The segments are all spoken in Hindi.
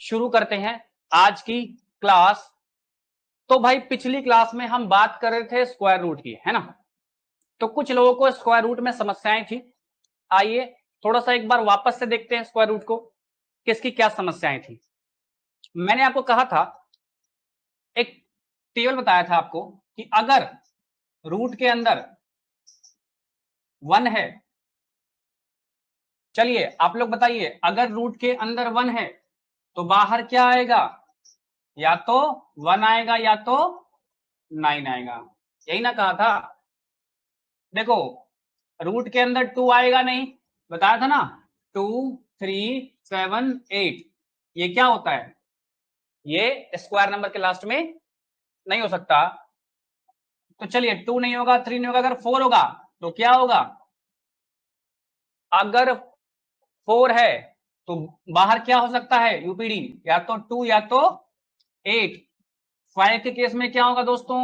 शुरू करते हैं आज की क्लास। तो भाई पिछली क्लास में हम बात कर रहे थे स्क्वायर रूट की, है ना। तो कुछ लोगों को स्क्वायर रूट में समस्याएं थी। आइए थोड़ा सा एक बार वापस से देखते हैं स्क्वायर रूट को, किसकी क्या समस्याएं थी। मैंने आपको कहा था, एक टेबल बताया था आपको कि अगर रूट के अंदर 1 है, चलिए आप लोग बताइए, अगर रूट के अंदर 1 है तो बाहर क्या आएगा? या तो 1 आएगा या तो 9 आएगा। यही ना कहा था। देखो रूट के अंदर 2 आएगा नहीं, बताया था ना। 2 3 7 8, ये क्या होता है? ये स्क्वायर नंबर के लास्ट में नहीं हो सकता। तो चलिए 2 नहीं होगा, 3 नहीं होगा, अगर 4 होगा तो क्या होगा? अगर 4 है तो बाहर क्या हो सकता है यूपीडी? या तो 2 या तो 8। 5 के केस में क्या होगा दोस्तों?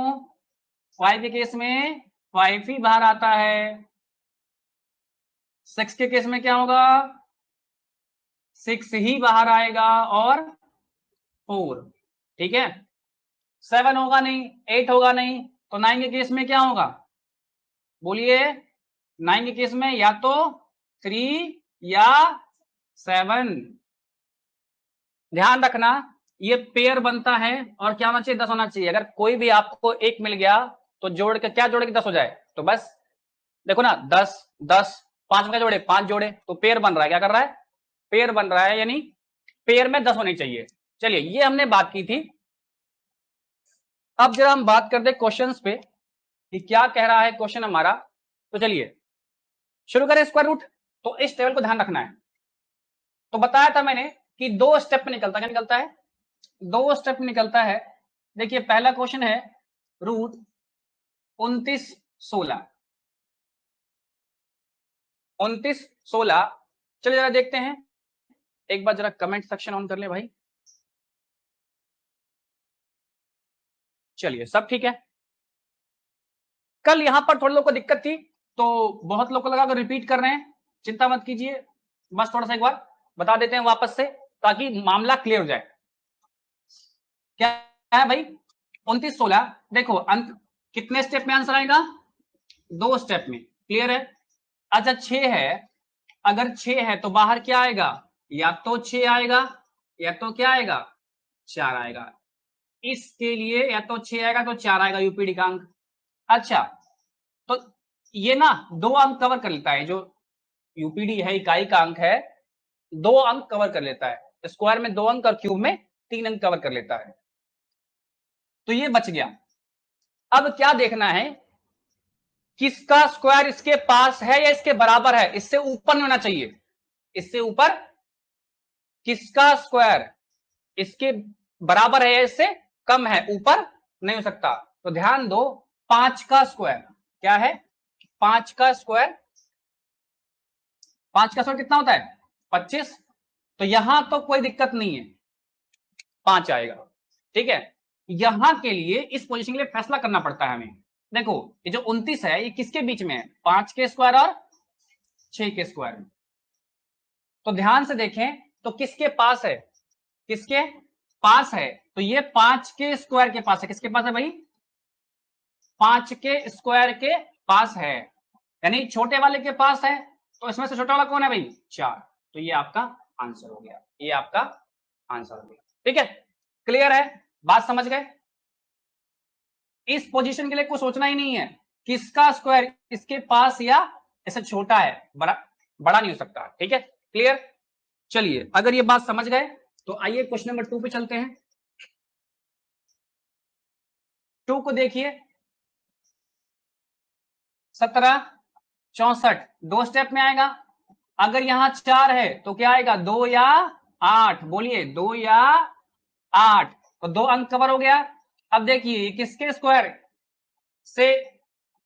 5 के केस में 5 ही बाहर आता है। 6 के केस में क्या होगा? 6 ही बाहर आएगा और 4। ठीक है। 7 होगा नहीं, 8 होगा नहीं, तो 9 के केस में क्या होगा? बोलिए। 9 के केस में या तो 3 या 7। ध्यान रखना, ये पेयर बनता है और क्या होना चाहिए? 10 होना चाहिए। अगर कोई भी आपको एक मिल गया तो जोड़ के क्या जोड़े कि 10 हो जाए, तो बस देखो ना, 10 10 5 में क्या जोड़े? 5 जोड़े, तो पेयर बन रहा है। क्या कर रहा है? पेयर बन रहा है, यानी पेयर में 10 होनी चाहिए। चलिए ये हमने बात की थी। अब जरा हम बात करते हैं क्वेश्चंस पे कि क्या कह रहा है क्वेश्चन हमारा। तो चलिए शुरू करें स्क्वायर रूट। तो इस टेबल को ध्यान रखना है। तो बताया था मैंने कि 2 स्टेप में निकलता है। क्या निकलता है? 2 स्टेप निकलता है। देखिए पहला क्वेश्चन है रूट 29 16। 29 16, चलिए जरा देखते हैं। एक बार जरा कमेंट सेक्शन ऑन कर ले भाई। चलिए सब ठीक है। कल यहां पर थोड़े लोगों को दिक्कत थी, तो बहुत लोग को लगा कि रिपीट कर रहे हैं। चिंता मत कीजिए, बस थोड़ा सा एक बार बता देते हैं वापस से, ताकि मामला क्लियर हो जाए। क्या है भाई? 29 16, देखो अंक कितने स्टेप में आंसर आएगा? 2 स्टेप में। क्लियर है? अच्छा 6 है, अगर 6 है तो बाहर क्या आएगा? या तो 6 आएगा या तो क्या आएगा? 4 आएगा। इसके लिए या तो 6 आएगा तो 4 आएगा यूपीडी का अंक। अच्छा तो ये ना 2 अंक कवर कर लेता है। जो यूपीडी है, इकाई का अंक है, 2 अंक कवर कर लेता है। स्क्वायर में 2 अंक और क्यूब में 3 अंक कवर कर लेता है। तो ये बच गया। अब क्या देखना है? किसका स्क्वायर इसके पास है या इसके बराबर है? इससे ऊपर नहीं होना चाहिए। इससे ऊपर किसका स्क्वायर इसके बराबर है या इससे कम है, ऊपर नहीं हो सकता। तो ध्यान दो, 5 का स्क्वायर क्या है? 5 का स्क्वायर, 5 का स्क्वायर कितना होता है? 25। तो यहां तो कोई दिक्कत नहीं है, 5 आएगा। ठीक है। यहां के लिए इस पोजीशन के लिए फैसला करना पड़ता है हमें। देखो ये जो 29 है, ये किसके बीच में है? 5 के स्क्वायर और 6 के स्क्वायर में। तो ध्यान से देखें तो किसके पास है? किसके पास है? तो ये 5 के स्क्वायर के पास है। किसके पास है भाई? 5 के स्क्वायर के पास है, यानी छोटे वाले के पास है। तो इसमें से छोटा वाला कौन है भाई? 4। तो ये आपका आंसर हो गया। ये आपका आंसर हो गया। ठीक है, क्लियर है? बात समझ गए? इस पोजीशन के लिए कुछ सोचना ही नहीं है। किसका स्क्वायर इसके पास या ऐसे छोटा है, बड़ा बड़ा नहीं हो सकता। ठीक है, क्लियर? चलिए अगर ये बात समझ गए तो आइए क्वेश्चन नंबर 2 पे चलते हैं। 2 को देखिए। 17 64, 2 स्टेप में आएगा। अगर यहां 4 है तो क्या आएगा? 2 या 8। बोलिए 2 या 8, तो 2 अंक कवर हो गया। अब देखिए किसके स्क्वायर से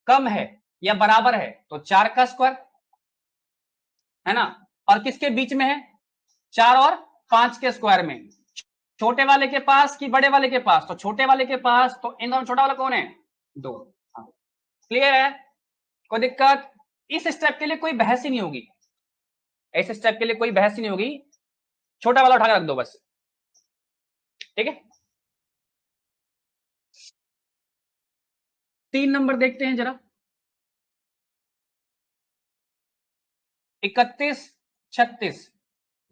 कम है या बराबर है? तो 4 का स्क्वायर, है ना। और किसके बीच में है? 4 और 5 के स्क्वायर में। छोटे वाले के पास कि बड़े वाले के पास? तो छोटे वाले के पास। तो इन दोनों छोटा वाला कौन है? 2। क्लियर है? कोई दिक्कत? इस स्टेप के लिए कोई बहस ही नहीं होगी। इस स्टेप के लिए कोई बहस ही नहीं होगी। छोटा वाला उठा के रख दो बस। ठीक है। 3 नंबर देखते हैं जरा, 31 36।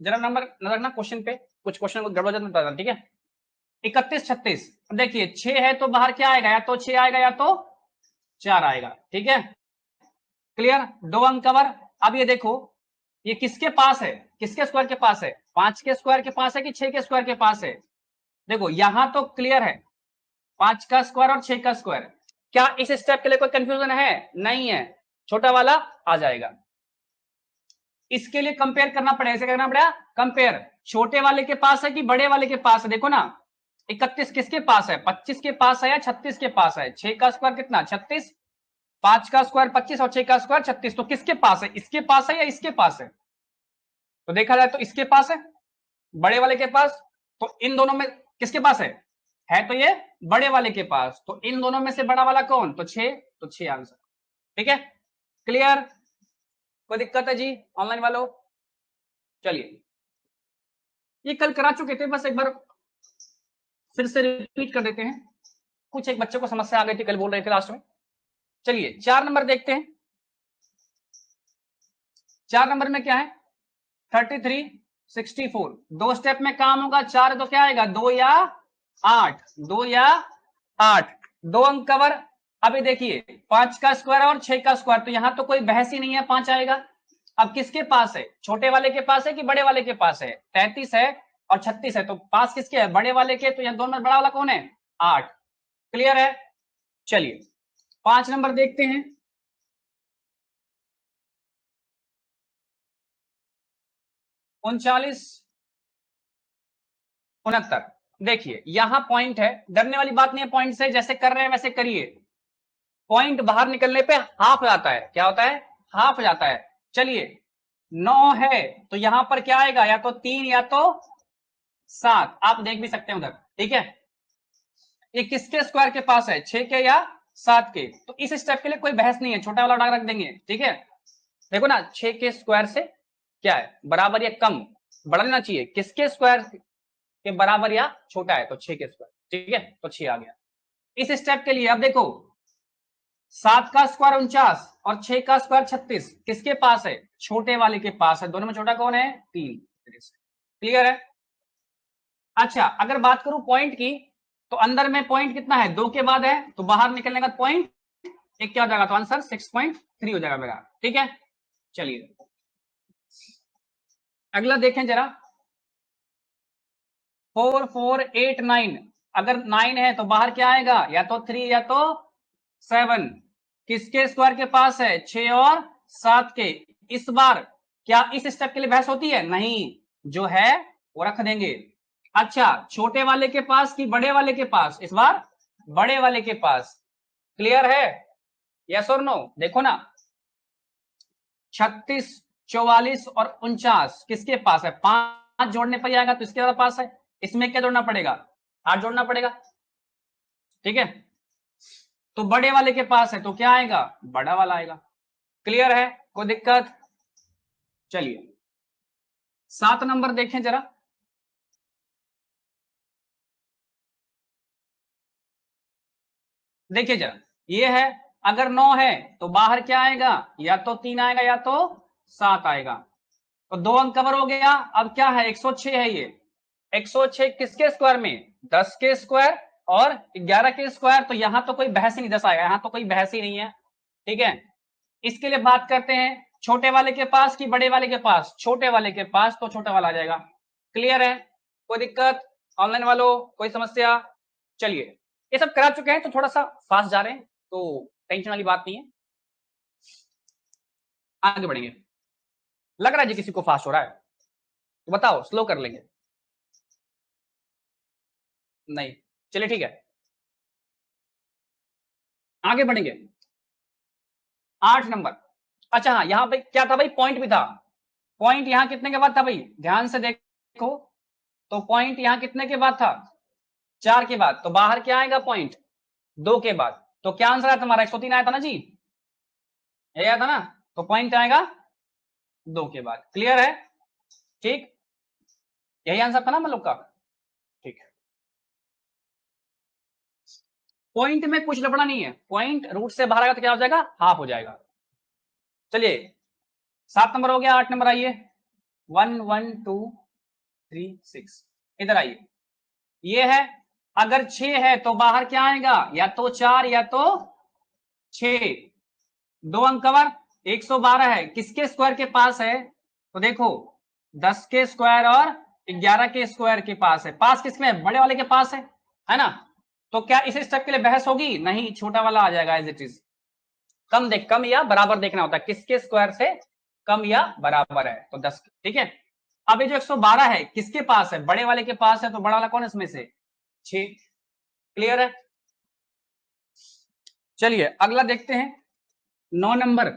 जरा नंबर नजर रखना क्वेश्चन पे, कुछ क्वेश्चन को गड़बड़ जाता है, ठीक है। 31 36, देखिए 6 है तो बाहर क्या आएगा, या तो 6 आएगा या तो 4 आएगा, ठीक है। क्लियर, 2 अंक कवर। अब ये देखो, ये किसके पास है, किसके स्क्वायर के पास है, 5 के स्क्वायर के पास है कि 6 के स्क्वायर के पास है। देखो यहां तो क्लियर है, 5 का स्क्वायर और 6 का स्क्वायर। क्या इस स्टेप के लिए कोई कंफ्यूजन है, नहीं है, छोटा वाला आ जाएगा। इसके लिए कंपेयर करना पड़ेगा, ऐसे करना पड़ेगा कंपेयर, छोटे वाले के पास है कि बड़े वाले के पास है। देखो ना, 31 किसके पास है, 25 के पास है या 36 के पास है। 6 का स्क्वायर कितना, 36, 5 का स्क्वायर 25 और 6 का स्क्वायर 36। तो किसके पास है, इसके पास है या इसके पास है। तो देखा जाए तो इसके पास है, बड़े वाले के पास। तो इन दोनों में किसके पास है तो ये बड़े वाले के पास। तो इन दोनों में से बड़ा वाला कौन, तो 6, तो 6 आंसर, ठीक है। क्लियर, कोई दिक्कत है जी ऑनलाइन वालों। चलिए, ये कल करा चुके थे, बस एक बार फिर से रिपीट कर देते हैं। कुछ एक बच्चे को समस्या आ गई थी, कल बोल रहे थे लास्ट में। चलिए 4 नंबर देखते हैं। 4 नंबर में क्या है, 33 64। 2 स्टेप में काम होगा, 4 तो क्या आएगा, 2 या 8, 2 या 8, 2 अंक कवर। अभी देखिए 5 का स्क्वायर और 6 का स्क्वायर, तो यहां तो कोई बहस ही नहीं है, 5 आएगा। अब किसके पास है, छोटे वाले के पास है कि बड़े वाले के पास है। 33 है और 36 है, तो पास किसके है, बड़े वाले के। तो यहां दोनों में बड़ा वाला कौन है, 8। क्लियर है। चलिए 5 नंबर देखते हैं। 39 69। देखिए यहां पॉइंट है, डरने वाली बात नहीं है, पॉइंट से जैसे कर रहे हैं वैसे करिए। पॉइंट बाहर निकलने पे हाफ हो जाता है, क्या होता है, हाफ हो जाता है। चलिए 9 है तो यहां पर क्या आएगा, या तो 3 या तो 7, आप देख भी सकते हैं उधर, ठीक है। ये किसके स्क्वायर के पास है, 6 के या 7 के। तो इस स्टेप के लिए कोई बहस नहीं है, छोटा वाला डाग रख देंगे, ठीक है। देखो ना, 6 के स्क्वायर से क्या है, बराबर या कम, बढ़ लेना चाहिए। किसके स्क्वायर के बराबर या छोटा है, तो 6 के स्क्वायर, ठीक है। तो 6 आ गया इस स्टेप के लिए। अब देखो 7 का स्क्वायर 49 और 6 का स्क्वायर 36, किसके पास है, छोटे वाले के पास है। दोनों में छोटा कौन है, 3। क्लियर है। अच्छा अगर बात करूं पॉइंट की, तो अंदर में पॉइंट कितना है, 2 के बाद है, तो बाहर निकलने का पॉइंट एक क्या हो जाएगा, तो आंसर 6.3 हो जाएगा मेरा, ठीक है। चलिए अगला देखें जरा, 4489। अगर 9 है तो बाहर क्या आएगा, या तो 3 या तो 7। किसके स्क्वायर के पास है, 6 और 7 के। इस बार क्या इस स्टेप के लिए बहस होती है, नहीं, जो है वो रख देंगे। अच्छा छोटे वाले के पास कि बड़े वाले के पास, इस बार बड़े वाले के पास। क्लियर है, यस और नो। देखो ना 36 44 और 49 किसके पास है, 5 जोड़ने पर ही आएगा, तो इसके पास है। इसमें क्या जोड़ना पड़ेगा, 8 जोड़ना पड़ेगा, ठीक है। तो बड़े वाले के पास है तो क्या आएगा, बड़ा वाला आएगा। क्लियर है, कोई दिक्कत। चलिए 7 नंबर देखें जरा। देखिए जरा, ये है, अगर 9 है तो बाहर क्या आएगा, या तो 3 आएगा या तो 7 आएगा। तो 2 अंक कवर हो गया। अब क्या है, 106 है ये। 106 किसके स्क्वायर में, 10 के स्क्वायर और 11 के स्क्वायर। तो यहां तो कोई बहस ही नहीं, 10 आएगा, यहां तो कोई बहस ही नहीं है, ठीक है। इसके लिए बात करते हैं, छोटे वाले के पास कि बड़े वाले के पास, छोटे वाले के पास, तो छोटा वाला आ जाएगा। क्लियर है, कोई दिक्कत ऑनलाइन वालों, कोई समस्या। चलिए ये सब करा चुके हैं, तो थोड़ा सा फास्ट जा रहे हैं, तो टेंशन वाली बात नहीं है, आगे बढ़ेंगे। लग रहा है जी किसी को फास्ट हो रहा है, तो बताओ, स्लो कर लेंगे, नहीं, चलिए ठीक है, आगे बढ़ेंगे। 8 नंबर। अच्छा हाँ, यहाँ पे क्या था भाई, पॉइंट भी था। पॉइंट यहाँ कितने के बाद था भाई, ध्यान से देखो। तो पॉइंट यहाँ कितने के बाद था, 4 के बाद। तो बाहर क्या आएगा, पॉइंट 2 के बाद। तो क्या आंसर आया तुम्हारा, 103 आया था ना जी, ये आया था ना। तो पॉइंट आएगा 2 के बाद। क्लियर है, ठीक, यही आंसर था ना हम लोग का, ठीक है। पॉइंट में कुछ लफड़ा नहीं है, पॉइंट रूट से बाहर आएगा तो क्या हो जाएगा, हाफ हो जाएगा। चलिए 7 नंबर हो गया, 8 नंबर आइए, 1 1 2 3 6, इधर आइए। ये है, अगर 6 है तो बाहर क्या आएगा, या तो 4 या तो 6, 2 अंक कवर। 112 है, किसके स्क्वायर के पास है, तो देखो 10 के स्क्वायर और 11 के स्क्वायर के पास है। पास किसमें है, बड़े वाले के पास है ना। तो क्या इस स्टेप के लिए बहस होगी, नहीं, छोटा वाला आ जाएगा एज इट इज। कम या बराबर देखना होता है, किसके स्क्वायर से कम या बराबर है, तो 10, ठीक है। अब ये जो 112 है किसके पास है, बड़े वाले के पास है, तो बड़ा वाला कौन है इसमें से, 6। क्लियर है। चलिए अगला देखते हैं, 9 नंबर।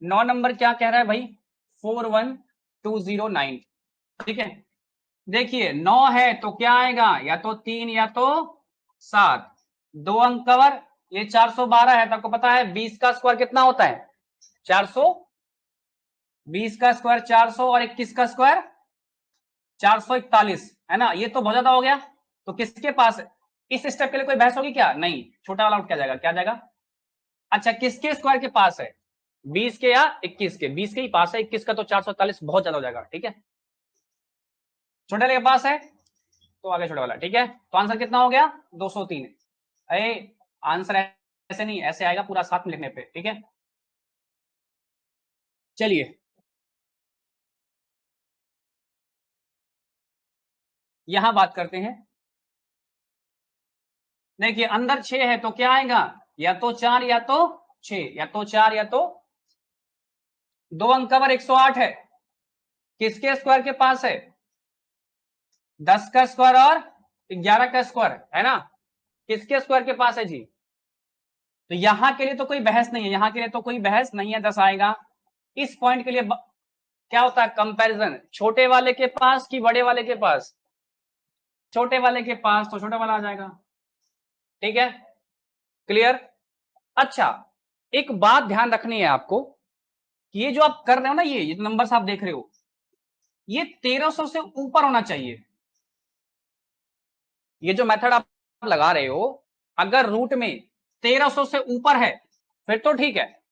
9 नंबर क्या कह रहा है भाई, 41209, ठीक है। देखिए 9 है तो क्या आएगा, या तो 3 या तो 7, 2 अंक कवर। ये 412 है तो आपको पता है 20 का स्क्वायर कितना होता है, 400, 20 का स्क्वायर 400 और 21 का स्क्वायर 441, है ना। ये तो बहुत ज्यादा हो गया, तो किसके पास है, इस स्टेप के लिए कोई बहस होगी क्या, नहीं, छोटा वाला आउट क्या जाएगा, क्या जाएगा। अच्छा किसके स्क्वायर के पास है, 20 के या 21 के, 20 के ही पास है, 21 का तो 441 बहुत ज्यादा हो जाएगा, ठीक है। छोटे वाले के पास है तो आगे छोटा वाला, ठीक है। तो आंसर कितना हो गया, 203। अरे आंसर ऐसे नहीं, ऐसे आएगा पूरा साथ में लिखने पे, ठीक है। चलिए यहां बात करते हैं। देखिए अंदर 6 है तो क्या आएगा, या तो 4 या तो 6, या तो 4 या तो 2 अंक कवर 108 है, किसके स्क्वायर के पास है, 10 का स्क्वायर और 11 का स्क्वायर, है ना। किसके स्क्वायर के पास है जी, तो यहां के लिए तो कोई बहस नहीं है, यहां के लिए तो कोई बहस नहीं है, 10 आएगा। इस पॉइंट के लिए क्या होता है, कंपैरिजन, छोटे वाले के पास कि बड़े वाले के पास, छोटे वाले के पास, तो छोटा वाला आ जाएगा, ठीक है। क्लियर। अच्छा एक बात ध्यान रखनी है आपको, कि ये जो आप कर रहे हो ना, ये नंबर्स आप देख रहे हो, ये 1300 से ऊपर होना चाहिए। ये जो मेथड आप लगा रहे हो, अगर रूट में 1300 से ऊपर है फिर तो ठीक है,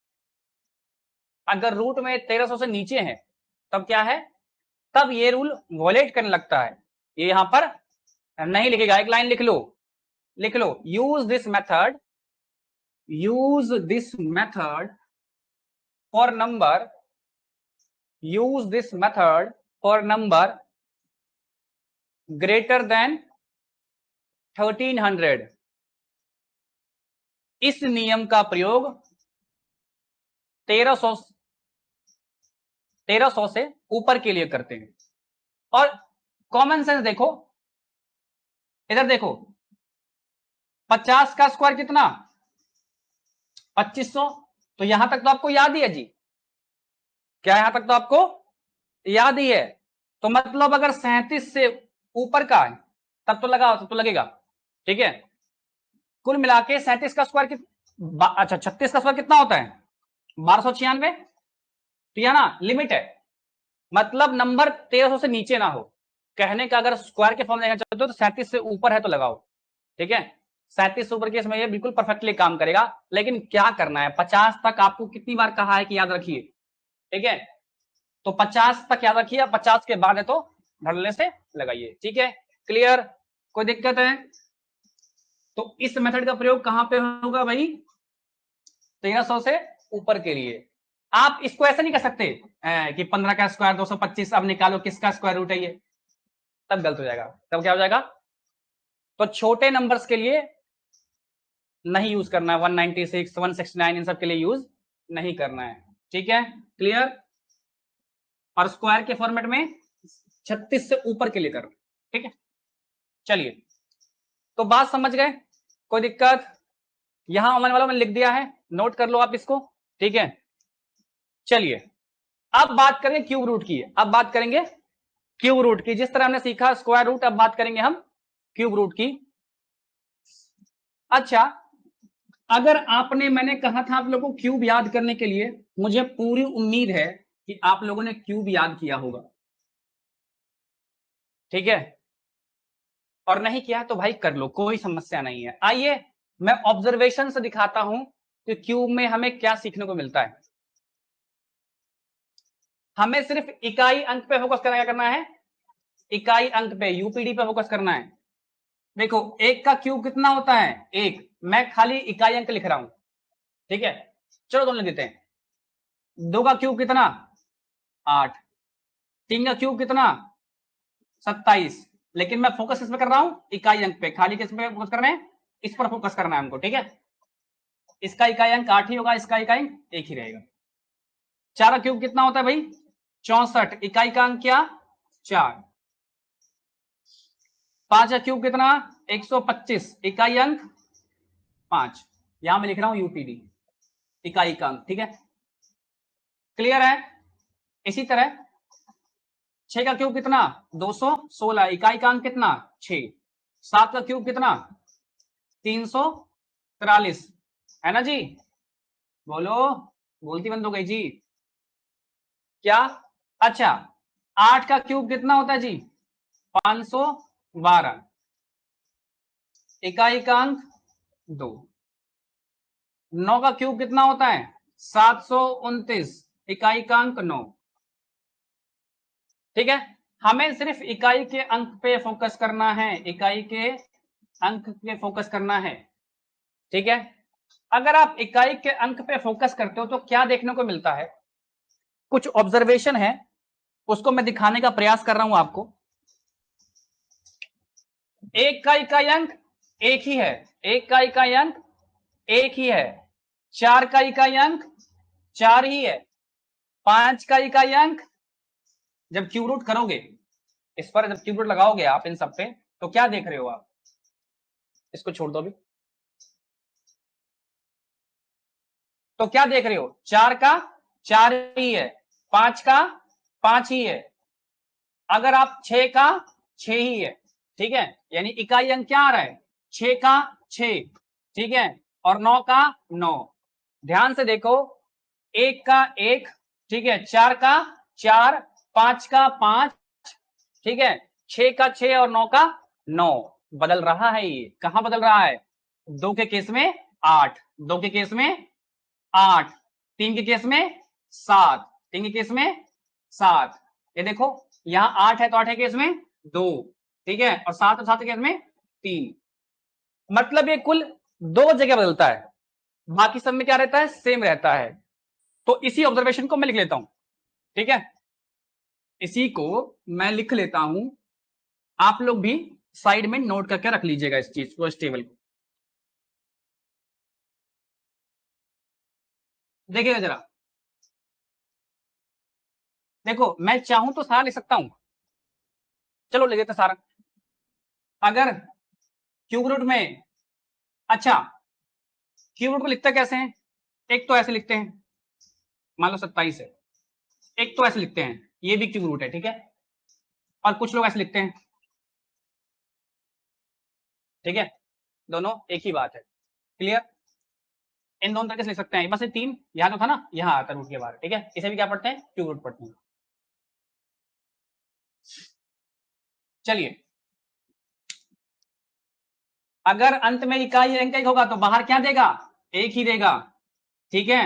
अगर रूट में 1300 से नीचे है तब क्या है, तब ये रूल वॉलेट करने लगता है। ये यहां पर नहीं लिखेगा, एक लाइन लिख लो, लिख लो, use this method, use this method for number, use this method for number greater than 1300। इस नियम का प्रयोग 1300 से ऊपर के लिए करते हैं। और कॉमन सेंस देखो, इधर देखो, 50 का स्क्वायर कितना, 2500, तो यहां तक तो आपको याद ही है जी, क्या यहां तक तो आपको याद ही है। तो मतलब अगर 37 से ऊपर का है तब तो लगाओ, तब तो लगेगा, ठीक है। कुल मिला के 37 का स्क्वायर अच्छा 36 का स्क्वायर कितना होता है, 1296, तो यह ना लिमिट है, मतलब नंबर 1300 से नीचे ना हो। कहने का अगर स्क्वायर के फॉर्म लेना चाहते हो तो 37 से ऊपर है तो लगाओ, ठीक है। 37 से ऊपर केस में ये बिल्कुल परफेक्टली काम करेगा, लेकिन क्या करना है, 50 तक आपको कितनी बार कहा है कि याद रखिए, ठीक है। तो 50 तक याद रखिए, 50 के बाद है तो धड़ल्ले से लगाइए, ठीक है। क्लियर, कोई दिक्कत है। तो इस मेथड का प्रयोग कहां पे होगा भाई, 1300 से ऊपर के लिए। आप इसको ऐसे नहीं कर सकते कि 15 का स्क्वायर 225, अब निकालो किसका स्क्वायर रूट है ये, तब गलत हो जाएगा, तब क्या हो जाएगा। तो छोटे नंबर्स के लिए नहीं यूज करना है, 196 169 इन सब के लिए यूज नहीं करना है, ठीक है। क्लियर। और स्क्वायर के फॉर्मेट में 36 से ऊपर के लिए करना, ठीक है। चलिए तो बात समझ गए, कोई दिक्कत। यहां अमन वालों में लिख दिया है, नोट कर लो आप इसको, ठीक है। चलिए अब बात करेंगे क्यूब रूट की, अब बात करेंगे क्यूब रूट की। जिस तरह हमने सीखा स्क्वायर रूट, अब बात करेंगे हम क्यूब रूट की। अच्छा अगर आपने, मैंने कहा था आप लोगों को क्यूब याद करने के लिए, मुझे पूरी उम्मीद है कि आप लोगों ने क्यूब याद किया होगा, ठीक है। और नहीं किया तो भाई कर लो, कोई समस्या नहीं है। आइए मैं ऑब्जर्वेशन से दिखाता हूं कि क्यूब में हमें क्या सीखने को मिलता है। हमें सिर्फ इकाई अंक पे फोकस करना है, इकाई अंक पे, यूपीडी पे फोकस करना है। देखो एक का क्यूब कितना होता है, एक, मैं खाली इकाई अंक लिख रहा हूं, ठीक है। चलो दोनों लिख देते हैं। 2 का क्यूब कितना, 8। 3 का क्यूब कितना, 27। लेकिन मैं फोकस किस पे कर रहा हूं, इकाई अंक पे, खाली किस पे फोकस करना है, इस पर फोकस करना है हमको, ठीक है। इसका इकाई अंक 8 ही होगा, इसका इकाई अंक 1 ही रहेगा। 4 का क्यूब कितना होता है भाई, 64। इकाई का अंक क्या, 4। 5 का क्यूब कितना, 125। इकाई अंक 5। यहां मैं लिख रहा हूं यूपीडी, इकाई का अंक, ठीक है। क्लियर है। इसी तरह 6 का क्यूब कितना, 216। इकाई का अंक कितना, 6। 7 का क्यूब कितना, 343, है ना जी। बोलो, बोलती बंद हो गई जी क्या। अच्छा 8 का क्यूब कितना होता है जी, 512। इकाई का अंक 2। 9 का क्यूब कितना होता है, 729। इकाई का अंक 9, ठीक है। हमें सिर्फ इकाई के अंक पे फोकस करना है, इकाई के अंक पे फोकस करना है, ठीक है। अगर आप इकाई के अंक पे फोकस करते हो तो क्या देखने को मिलता है, कुछ ऑब्जर्वेशन है, उसको मैं दिखाने का प्रयास कर रहा हूं आपको। एक का इकाई अंक एक ही है, एक का इकाई अंक एक ही है। 4 का इकाई अंक 4 ही है। 5 का इकाई अंक, जब क्यूब रूट करोगे इस पर, जब क्यूब रूट लगाओगे आप इन सब पे, तो क्या देख रहे हो आप, इसको छोड़ दो अभी, तो क्या देख रहे हो, 4 का 4 ही है, 5 का 5 ही है। अगर आप 6 का 6 ही है, ठीक है, यानी इकाई अंक क्या आ रहा है, 6 का 6, ठीक है, और 9 का 9। ध्यान से देखो, 1 का 1, ठीक है, 4 का 4, 5 का 5, ठीक है, 6 का 6 और 9 का 9। बदल रहा है, ये कहां बदल रहा है, 2 के केस में 8, 2 के केस में 8, 3 के केस में 7, 3 के केस में 7। ये देखो यहां 8 है तो 8 के केस में 2, ठीक है, और 7 और 7 के केस में 3। मतलब ये कुल 2 जगह बदलता है, बाकी सब में क्या रहता है, सेम रहता है। तो इसी ऑब्जर्वेशन को मैं लिख लेता हूं, ठीक है, इसी को मैं लिख लेता हूं। आप लोग भी साइड में नोट करके रख लीजिएगा इस चीज को, इस टेबल को। देखिएगा जरा, देखो मैं चाहूं तो सारा लिख सकता हूं, चलो लिख देते सारा। अगर क्यूब रूट में, अच्छा क्यूब रूट को लिखता कैसे हैं, एक तो ऐसे लिखते हैं, मान लो 27 है, एक तो ऐसे लिखते हैं, ये भी क्यूब रूट है, ठीक है, और कुछ लोग ऐसे लिखते हैं, ठीक है, दोनों एक ही बात है। क्लियर। इन दोनों तरीके से लिख सकते हैं, बस ये 3 यहां तो था ना, यहां आता रूट के बाहर, ठीक है, इसे भी क्या पढ़ते हैं, क्यूब रूट पढ़ते हैं। चलिए, अगर अंत में इकाई अंक 1 होगा तो बाहर क्या देगा, 1 ही देगा, ठीक है।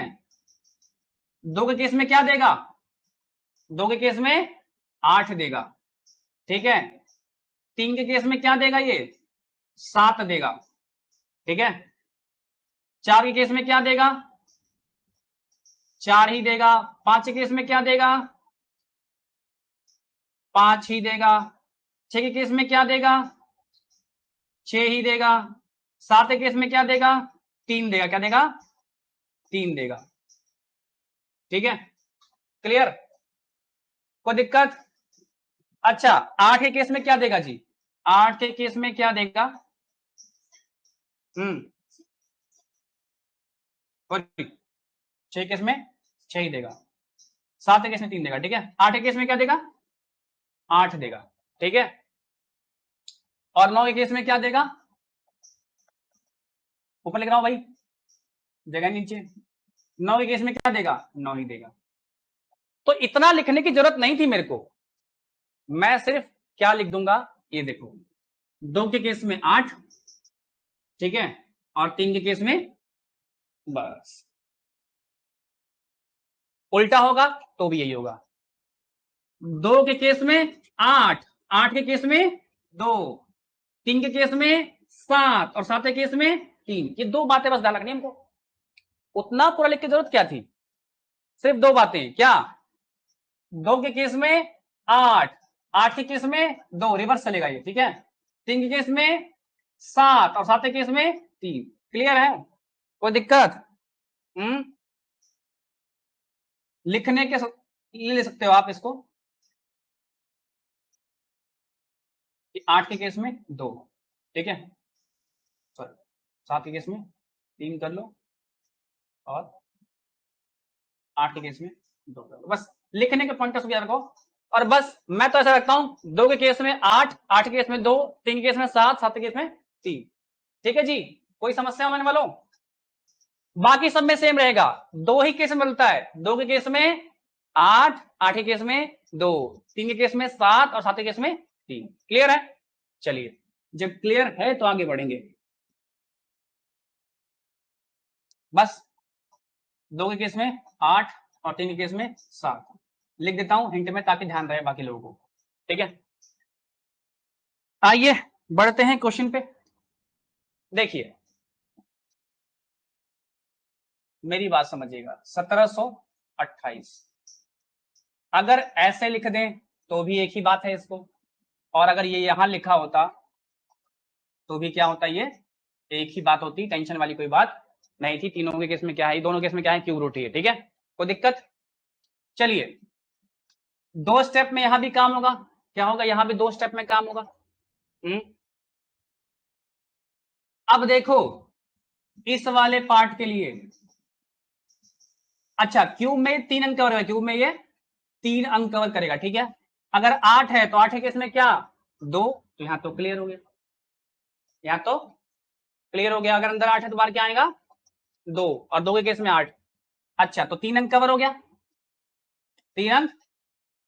2 के केस में क्या देगा, 2 के केस में 8 देगा, ठीक है। 3 के केस में क्या देगा, ये 7 देगा, ठीक है। 4 के केस में क्या देगा, 4 ही देगा। 5 के केस में क्या देगा, 5 ही देगा। 6 के केस में क्या देगा, 6 ही देगा। 7 के केस में क्या देगा, 3 देगा, क्या देगा, 3 देगा, ठीक है। क्लियर, कोई दिक्कत। अच्छा 8 के केस में क्या देगा जी, 8 के केस में क्या देगा, हम्म, और 6 केस में 6 ही देगा। 7 के केस में 3 देगा, ठीक है। 8 के केस में क्या देगा, 8 देगा, ठीक है। और 9 के केस में क्या देगा, ऊपर लिख रहा हूं भाई, जगह नीचे। 9 के केस में क्या देगा, 9 ही देगा। तो इतना लिखने की जरूरत नहीं थी मेरे को, मैं सिर्फ क्या लिख दूंगा, ये देखो, 2 के केस में 8, ठीक है, और 3 के केस में बस उल्टा होगा तो भी यही होगा। 2 के केस में 8, 8 के केस में 2, 3 के केस में 7 और 7 के केस में 3। ये 2 बातें बस ध्यान रखनी हमको, उतना पूरा लिख की जरूरत क्या थी, सिर्फ 2 बातें। क्या? 2 के केस में 8, 8 के केस में 2, रिवर्स चलेगा ये, ठीक है। 3 के केस में 7 और 7 के केस में 3। क्लियर है? कोई दिक्कत? लिखने के ले सकते हो आप इसको कि 8 के केस में 2, ठीक है, सॉरी 7 के केस में 3 कर लो और 8 के केस में 2 कर लो। बस लिखने के पॉइंट ऑफ व्यू रखो। और बस मैं तो ऐसा रखता हूं 2 के केस में 8, 8 के केस में 2, 3 के केस में 7, 7 के केस में 3। ठीक है जी, कोई समस्या होने वालों? बाकी सब में सेम रहेगा, 2 ही केस में मिलता है। 2 के केस में 8, 8 के केस में 2, 3 के केस में 7 और 7 के केस में 3। क्लियर है? चलिए, जब क्लियर है तो आगे बढ़ेंगे। बस 2 के केस में 8 और 3 के केस में 7 लिख देता हूं हिंट में ताकि ध्यान रहे बाकी लोगों को। ठीक है, आइए बढ़ते हैं क्वेश्चन पे। देखिए मेरी बात समझिएगा, 1728 अगर ऐसे लिख दें तो भी एक ही बात है इसको, और अगर ये यहां लिखा होता तो भी क्या होता, ये एक ही बात होती, टेंशन वाली कोई बात नहीं थी। तीनों के केस में क्या है, दोनों केस में क्या है, क्यूब रूट ही है। ठीक है, कोई दिक्कत? चलिए 2 स्टेप में यहां भी काम होगा। क्या होगा, यहां भी 2 स्टेप में काम होगा। अब देखो इस वाले पार्ट के लिए, अच्छा क्यूब में 3 अंक कवर करेगा, क्यूब में ये 3 अंक कवर करेगा। ठीक है, अगर 8 है तो 8 के केस में क्या 2, तो यहां तो क्लियर हो गया, यहां तो क्लियर हो गया। अगर अंदर 8 है तो बाहर क्या आएगा 2, और 2 के केस में 8। अच्छा तो 3 अंक कवर हो गया, 3 अंक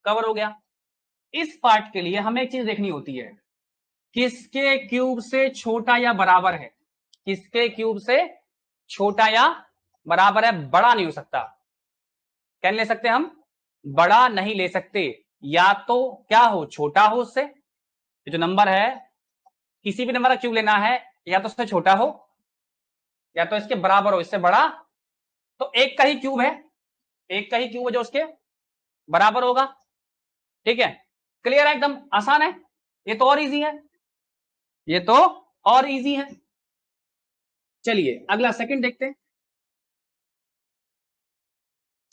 कवर हो गया। इस पार्ट के लिए हमें एक चीज देखनी होती है, किसके क्यूब से छोटा या बराबर है, किसके क्यूब से छोटा या बराबर है, बड़ा नहीं हो सकता। क्या ले सकते हम, बड़ा नहीं ले सकते, या तो क्या हो छोटा हो उससे, जो नंबर है किसी भी नंबर का क्यूब लेना है, या तो उससे छोटा हो या तो इसके बराबर हो, इससे बड़ा। तो एक का ही क्यूब है, एक का ही क्यूब है जो उसके बराबर होगा। ठीक है, क्लियर है, एकदम आसान है, ये तो और इजी है, ये तो और इजी है। चलिए अगला सेकंड देखते हैं,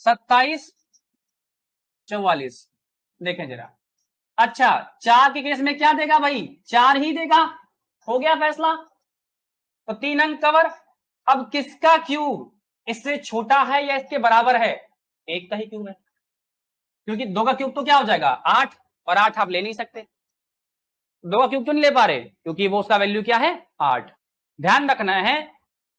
2744 देखें जरा। अच्छा 4 के केस में क्या देगा भाई, 4 ही देगा, हो गया फैसला, तो 3 अंक कवर। अब किसका क्यूब इससे छोटा है या इसके बराबर है, एक का ही क्यूब है, क्योंकि 2 का क्यूब तो क्या हो जाएगा 8, और 8 आप ले नहीं सकते। 2 का क्यूब क्यों नहीं ले पा रहे, क्योंकि वो उसका वैल्यू क्या है 8। ध्यान रखना है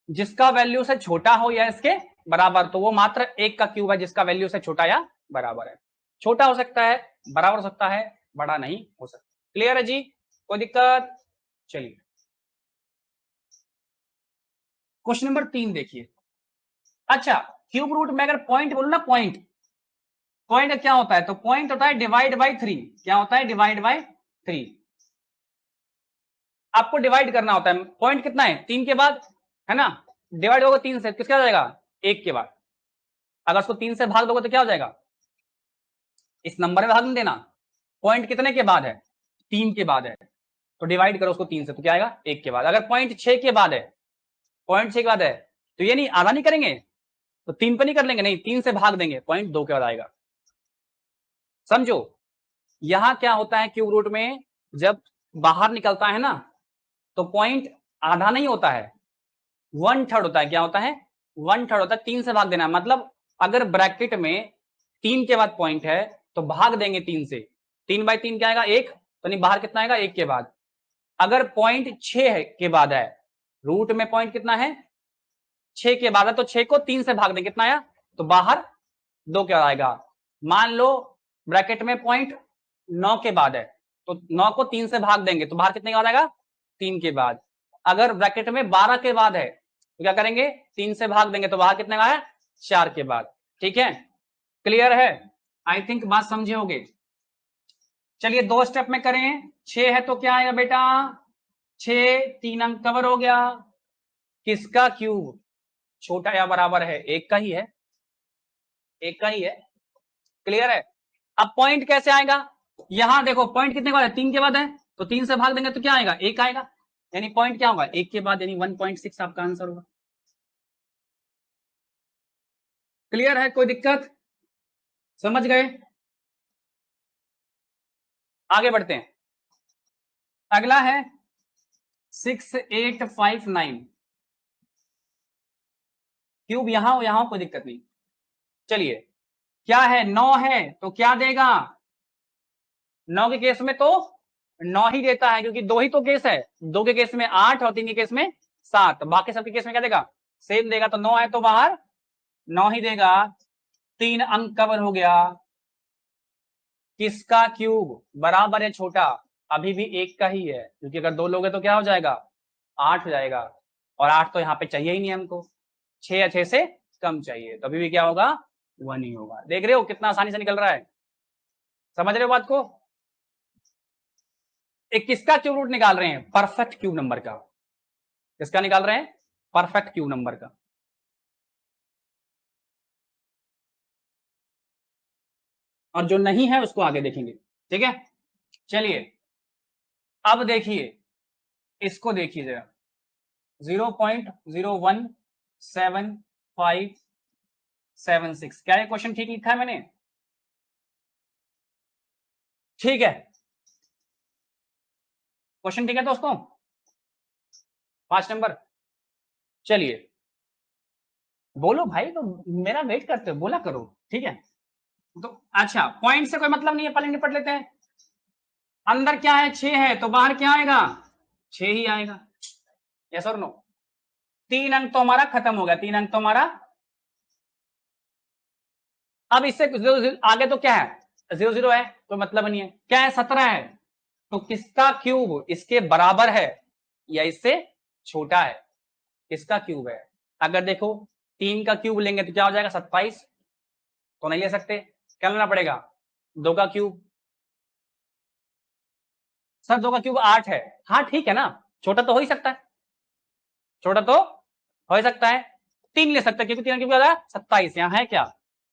जिसका वैल्यू से छोटा हो या इसके बराबर, तो वो मात्र एक का क्यूब है जिसका वैल्यू से छोटा या बराबर है। छोटा हो सकता है, बराबर हो सकता है, बड़ा नहीं हो सकता। क्लियर है जी, कोई दिक्कत? चलिए क्वेश्चन नंबर 3 देखिए। अच्छा क्यूब रूट में अगर पॉइंट बोलूं ना, पॉइंट, पॉइंट क्या होता है, तो पॉइंट होता है डिवाइड बाई 3। क्या होता है, डिवाइड बाई 3। आपको डिवाइड करना होता है, पॉइंट कितना है 3 के बाद, है ना, डिवाइड होगा 3 से, किसका जाएगा 1 के बाद। अगर उसको 3 से भाग दोगे तो क्या हो जाएगा, इस नंबर में भाग नहीं देना, पॉइंट कितने के बाद है 3 के बाद है, तो डिवाइड करो उसको 3 से, तो क्या आएगा 1 के बाद। अगर पॉइंट 6 के बाद है, पॉइंट 6 के बाद है, तो ये नहीं आधा नहीं करेंगे, तो 3 पे नहीं कर लेंगे, नहीं 3 से भाग देंगे, पॉइंट 2 के बाद आएगा। समझो यहां क्या होता है क्यूब रूट में, जब बाहर निकलता है ना तो पॉइंट आधा नहीं होता है, 1/3 होता है। क्या होता है 1/3 होता है, 3 से भाग देना, मतलब अगर ब्रैकेट में 3 के बाद पॉइंट है तो भाग देंगे 3 से, 3/3 क्या आएगा 1, तो नहीं बाहर कितना आएगा 1 के बाद। अगर पॉइंट 6 के बाद है, रूट में पॉइंट कितना है 6 के बाद है, तो 6 को 3 से भाग देंगे, कितना आया, तो बाहर 2 के बाद आएगा। मान लो ब्रैकेट में पॉइंट 9 के बाद है, तो 9 को 3 से भाग देंगे तो बाहर कितने के बाद आएगा 3 के बाद। अगर ब्रैकेट में 12 के बाद है तो क्या करेंगे, 3 से भाग देंगे, तो बाहर कितने का है, 4 के बाद। ठीक है, क्लियर है, आई थिंक बात समझे होगे। चलिए 2 स्टेप में करें। 6 है तो क्या आएगा बेटा, 6 3 अंक कवर हो गया। किसका क्यूब छोटा या बराबर है, एक का ही है, एक का ही है। क्लियर है। अब पॉइंट कैसे आएगा, यहां देखो पॉइंट कितने के बाद है, 3 के बाद है, तो 3 से भाग देंगे तो क्या आएगा, 1 आएगा, यानी पॉइंट क्या होगा, 1 के बाद, यानी 1.6 आपका आंसर होगा। क्लियर है, कोई दिक्कत, समझ गए। आगे बढ़ते हैं, अगला है 6859। क्यूब यहां हो, यहां कोई दिक्कत नहीं। चलिए क्या है, 9 है तो क्या देगा, 9 के केस में तो 9 ही देता है, क्योंकि 2 ही तो केस है, 2 के केस में 8 और 3 के केस में 7, बाकी सबके केस में क्या देगा, सेम देगा। तो 9 है तो बाहर 9 ही देगा, 3 अंक कवर हो गया। किसका क्यूब बराबर है छोटा, अभी भी 1 का ही है, क्योंकि अगर 2 लोग हैं तो क्या हो जाएगा, 8 हो जाएगा, और 8 तो यहाँ पे चाहिए ही नहीं हमको, 6 या 6 से कम चाहिए, तो अभी भी क्या होगा, 1 ही होगा। देख रहे हो कितना आसानी से निकल रहा है, समझ रहे हो बात को। एक किसका क्यूब रूट निकाल रहे हैं, परफेक्ट क्यूब नंबर का। किसका निकाल रहे हैं, परफेक्ट क्यूब नंबर का। और जो नहीं है उसको आगे देखेंगे, ठीक है। चलिए अब देखिए, इसको देखिए जरा, 0.0177576, क्या ये क्वेश्चन ठीक लिखा है मैंने, ठीक है, क्वेश्चन ठीक है दोस्तों, 5 नंबर। चलिए बोलो भाई, तो मेरा वेट करते हो, बोला करो, ठीक है। तो अच्छा, पॉइंट से कोई मतलब नहीं है, पहले निपट लेते हैं। अंदर क्या है, 6 है तो बाहर क्या आएगा, 6 ही आएगा, यस और नो। 3 अंक तो हमारा खत्म हो गया, 3 अंक तो हमारा। अब इससे आगे तो क्या है, 0 0 है, कोई मतलब नहीं है, क्या है, 17 है, तो किसका क्यूब इसके बराबर है या इससे छोटा है, किसका क्यूब है। अगर देखो 3 का क्यूब लेंगे तो क्या हो जाएगा, 27, तो नहीं ले सकते, क्या लेना पड़ेगा, 2 का क्यूब। सर 2 का क्यूब 8 है, हाँ ठीक है ना, छोटा तो हो ही सकता है, छोटा तो हो ही सकता है, 3 ले सकते हैं, क्योंकि 3 का क्यूब क्या है, 27, यहां है क्या,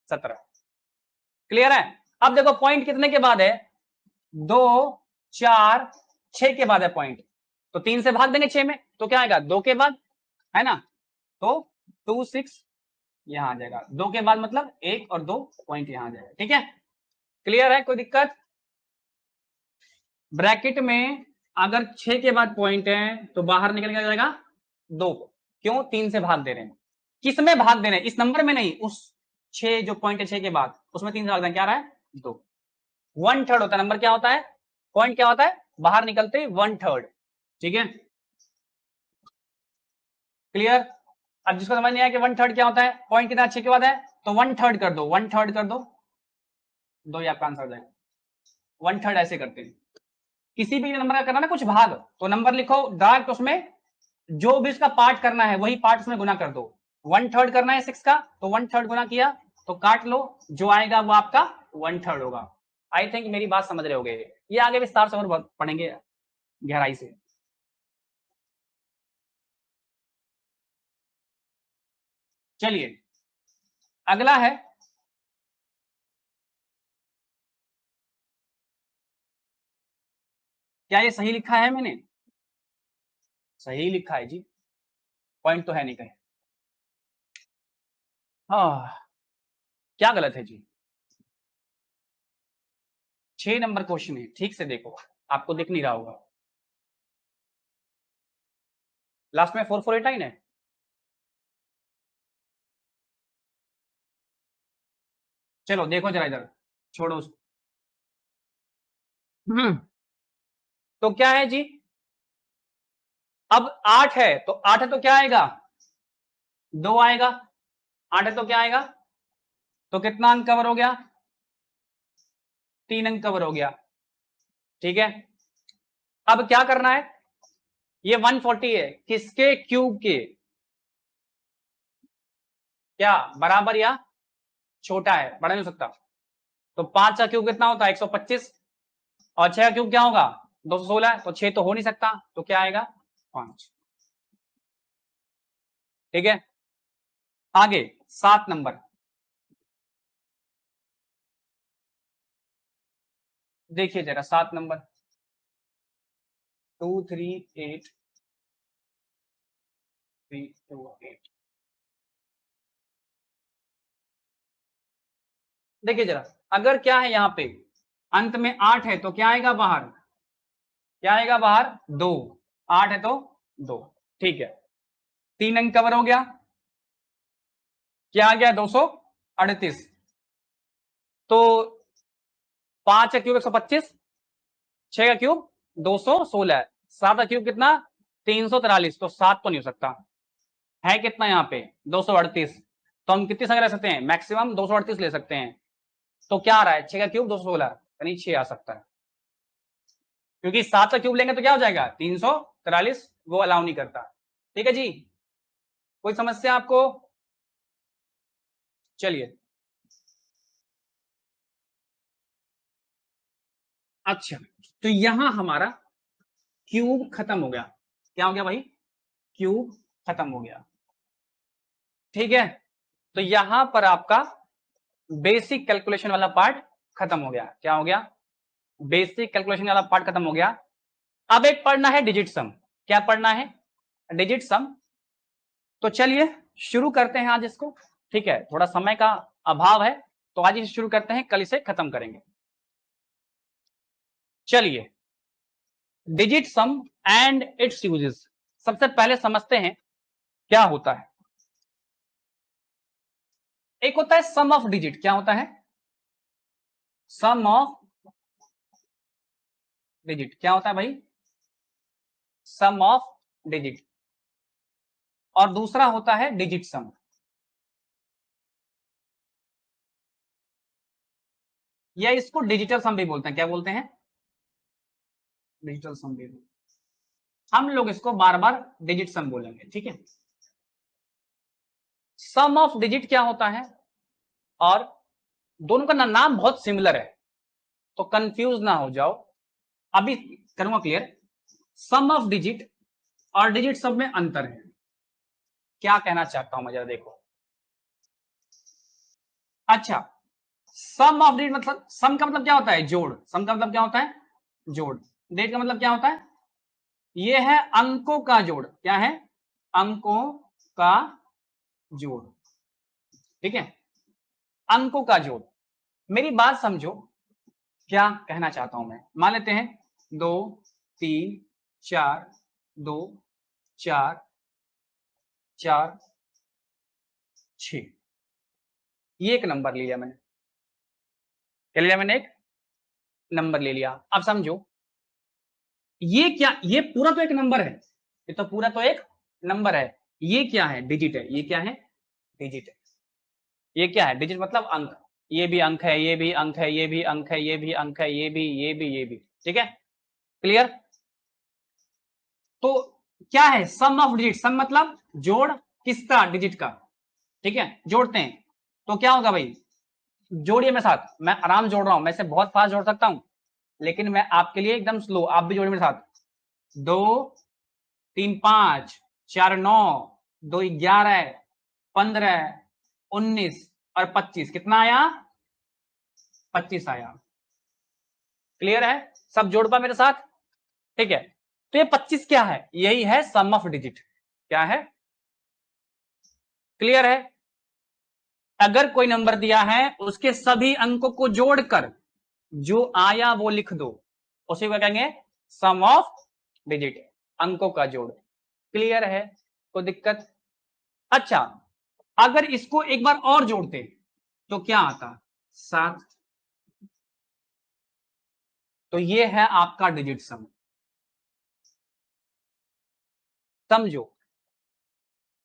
17। क्लियर है। अब देखो पॉइंट कितने के बाद है, 2 4 6 के बाद है पॉइंट, तो 3 से भाग देंगे 6 में, तो क्या आएगा, 2 के बाद, है ना, तो 2 6 यहां आ जाएगा, 2 के बाद मतलब 1 और 2 पॉइंट यहां आ जाएगा, ठीक है। क्लियर है, कोई दिक्कत। ब्रैकेट में अगर 6 के बाद पॉइंट है तो बाहर निकल के जाएगा 2 को, क्यों, 3 से भाग दे रहे हैं, किस में भाग दे रहे हैं, इस नंबर में नहीं, उस 6 जो पॉइंट है 6 के बाद उसमें 3 से भाग दे रहे हैं, क्या रहा है, 2। 1/3 होता है नंबर, क्या होता है, पॉइंट क्या होता है, बाहर निकलते 1/3, ठीक है। क्लियर। अब जिसको समझ नहीं आया कि 1/3 क्या होता है, पॉइंट कितना 6 के बाद है, तो 1/3 कर दो, 1/3 कर दो, 2 ही आपका आंसर हो जाएगा। 1/3 ऐसे करते हैं, किसी भी नंबर का करना ना कुछ भाग, तो नंबर लिखो डायरेक्ट, उसमें जो भी उसका पार्ट करना है वही पार्ट उसमें गुना कर दो। 1/3 करना है 6 का, तो 1/3 गुना किया तो काट लो, जो आएगा वो आपका 1/3 होगा। आई थिंक मेरी बात समझ रहे होगे, ये आगे विस्तार से और पढ़ेंगे गहराई से। चलिए अगला है, क्या ये सही लिखा है मैंने, सही लिखा है जी, पॉइंट तो है नहीं कहीं, हाँ क्या गलत है जी, 6 नंबर क्वेश्चन है, ठीक से देखो, आपको दिख नहीं रहा होगा, लास्ट में 4489 है, चलो देखो जरा इधर, छोड़ो उसको। तो क्या है जी, अब 8 है तो 8 है तो क्या आएगा, 2 आएगा, 8 है तो क्या आएगा, तो कितना अंक कवर हो गया, 3 अंक कवर हो गया, ठीक है। अब क्या करना है, ये 140 है, किसके क्यूब के, क्या बराबर या छोटा है, बड़ा नहीं हो सकता। तो 5 का क्यूब कितना होता है 125, और 6 का क्यूब क्या होगा 216, तो 6 तो हो नहीं सकता, तो क्या आएगा 5। ठीक है, आगे 7 नंबर देखिए जरा, 7 नंबर 238328। देखिए जरा, अगर क्या है यहाँ पे अंत में 8 है तो क्या आएगा बाहर, क्या आएगा बाहर 2, 8 है तो 2। ठीक है, 3 अंक कवर हो गया, क्या आ गया 238। तो 5 का क्यूब 125, 6 का क्यूब 216, 7 का क्यूब कितना 343, तो 7 तो नहीं हो सकता, है कितना यहाँ पे 238, तो हम कितनी संख्या ले सकते हैं, मैक्सिमम 238 ले सकते हैं। तो क्या आ रहा है 6 का क्यूब 216, यानी 6 आ सकता है, क्योंकि 7 का क्यूब लेंगे तो क्या हो जाएगा 343, वो अलाउ नहीं करता। ठीक है जी, कोई समस्या आपको, चलिए। अच्छा, तो यहां हमारा क्यूब खत्म हो गया, क्या हो गया भाई, क्यूब खत्म हो गया। ठीक है, तो यहां पर आपका बेसिक कैलकुलेशन वाला पार्ट खत्म हो गया, क्या हो गया, बेसिक कैलकुलेशन वाला पार्ट खत्म हो गया। अब एक पढ़ना है डिजिट सम, क्या पढ़ना है, डिजिट सम। तो चलिए शुरू करते हैं आज इसको। ठीक है, थोड़ा समय का अभाव है, तो आज इसे शुरू करते हैं, कल इसे खत्म करेंगे। चलिए, digit some and it's uses, सबसे पहले समझते हैं क्या होता है। एक होता है सम ऑफ डिजिट, क्या होता है, सम ऑफ डिजिट क्या होता है भाई, सम ऑफ डिजिट। और दूसरा होता है डिजिट सम, या इसको डिजिटल सम भी बोलते हैं, क्या बोलते हैं, डिजिटल सम भी, हम लोग इसको बार बार डिजिट सम बोलेंगे। ठीक है, सम ऑफ डिजिट क्या होता है, और दोनों का नाम बहुत सिमिलर है, तो कंफ्यूज ना हो जाओ, अभी करूंगा क्लियर। सम ऑफ डिजिट और डिजिट सम में अंतर है, क्या कहना चाहता हूं मैं, जरा देखो। अच्छा, सम ऑफ डिजिट मतलब, सम का मतलब क्या होता है जोड़, सम का मतलब क्या होता है जोड़, डिजिट का मतलब क्या होता है, ये है अंकों का जोड़, क्या है, अंकों का जोड़। ठीक है, अंकों का जोड़, मेरी बात समझो, क्या कहना चाहता हूं मैं, मान लेते हैं 2 3 4, 2 4 4 6, ये एक नंबर ले लिया मैंने, क्या लिया मैंने, एक नंबर ले लिया। अब समझो, ये क्या, ये पूरा तो एक नंबर है, ये तो पूरा तो एक नंबर है, ये क्या है डिजिट है, ये क्या है डिजिट है, ये क्या है डिजिट मतलब अंक, ये भी अंक है, ये भी अंक है, ये भी अंक है, ये भी अंक है, ये भी, ये भी, ये भी। ठीक है, क्लियर। तो क्या है सम ऑफ डिजिट, सम मतलब जोड़ किसका, डिजिट का। ठीक है, जोड़ते हैं, तो क्या होगा भाई, जोड़िए मेरे साथ, मैं आराम जोड़ रहा हूं, मैं इसे बहुत फास्ट जोड़ सकता हूं, लेकिन मैं आपके लिए एकदम स्लो, आप भी जोड़िए मेरे साथ। 2 3 5 4 9, 2 11 15 19 और 25, कितना आया 25 आया। क्लियर है, सब जोड़ पा मेरे साथ। ठीक है, तो ये 25 क्या है, यही है सम ऑफ डिजिट, क्या है, क्लियर है। अगर कोई नंबर दिया है उसके सभी अंकों को जोड़कर जो आया वो लिख दो, उसे क्या कहेंगे, सम ऑफ डिजिट, अंकों का जोड़। क्लियर है, कोई दिक्कत। अच्छा, अगर इसको एक बार और जोड़ते तो क्या आता 7, तो ये है आपका डिजिट सम। समझो,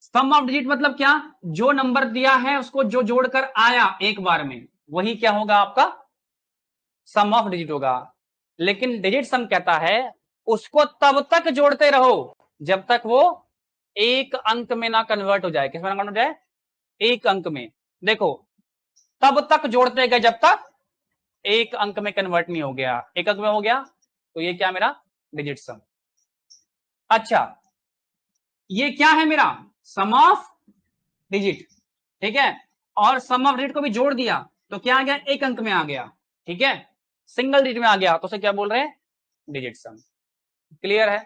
सम ऑफ डिजिट मतलब क्या, जो नंबर दिया है उसको जो जोड़कर आया एक बार में, वही क्या होगा आपका सम ऑफ डिजिट होगा। लेकिन डिजिट सम कहता है उसको तब तक जोड़ते रहो जब तक वो एक अंक में ना कन्वर्ट हो जाए। किस में ना कन्वर्ट हो जाए? एक अंक में। देखो, तब तक जोड़ते गए जब तक एक अंक में कन्वर्ट नहीं हो गया। एक अंक में हो गया तो ये क्या मेरा डिजिट सम। अच्छा, ये क्या है मेरा सम ऑफ डिजिट, ठीक है। और सम ऑफ डिजिट को भी जोड़ दिया तो क्या आ गया? एक अंक में आ गया, ठीक है। सिंगल डिजिट में आ गया तो उसे क्या बोल रहे हैं? डिजिट सम। क्लियर है?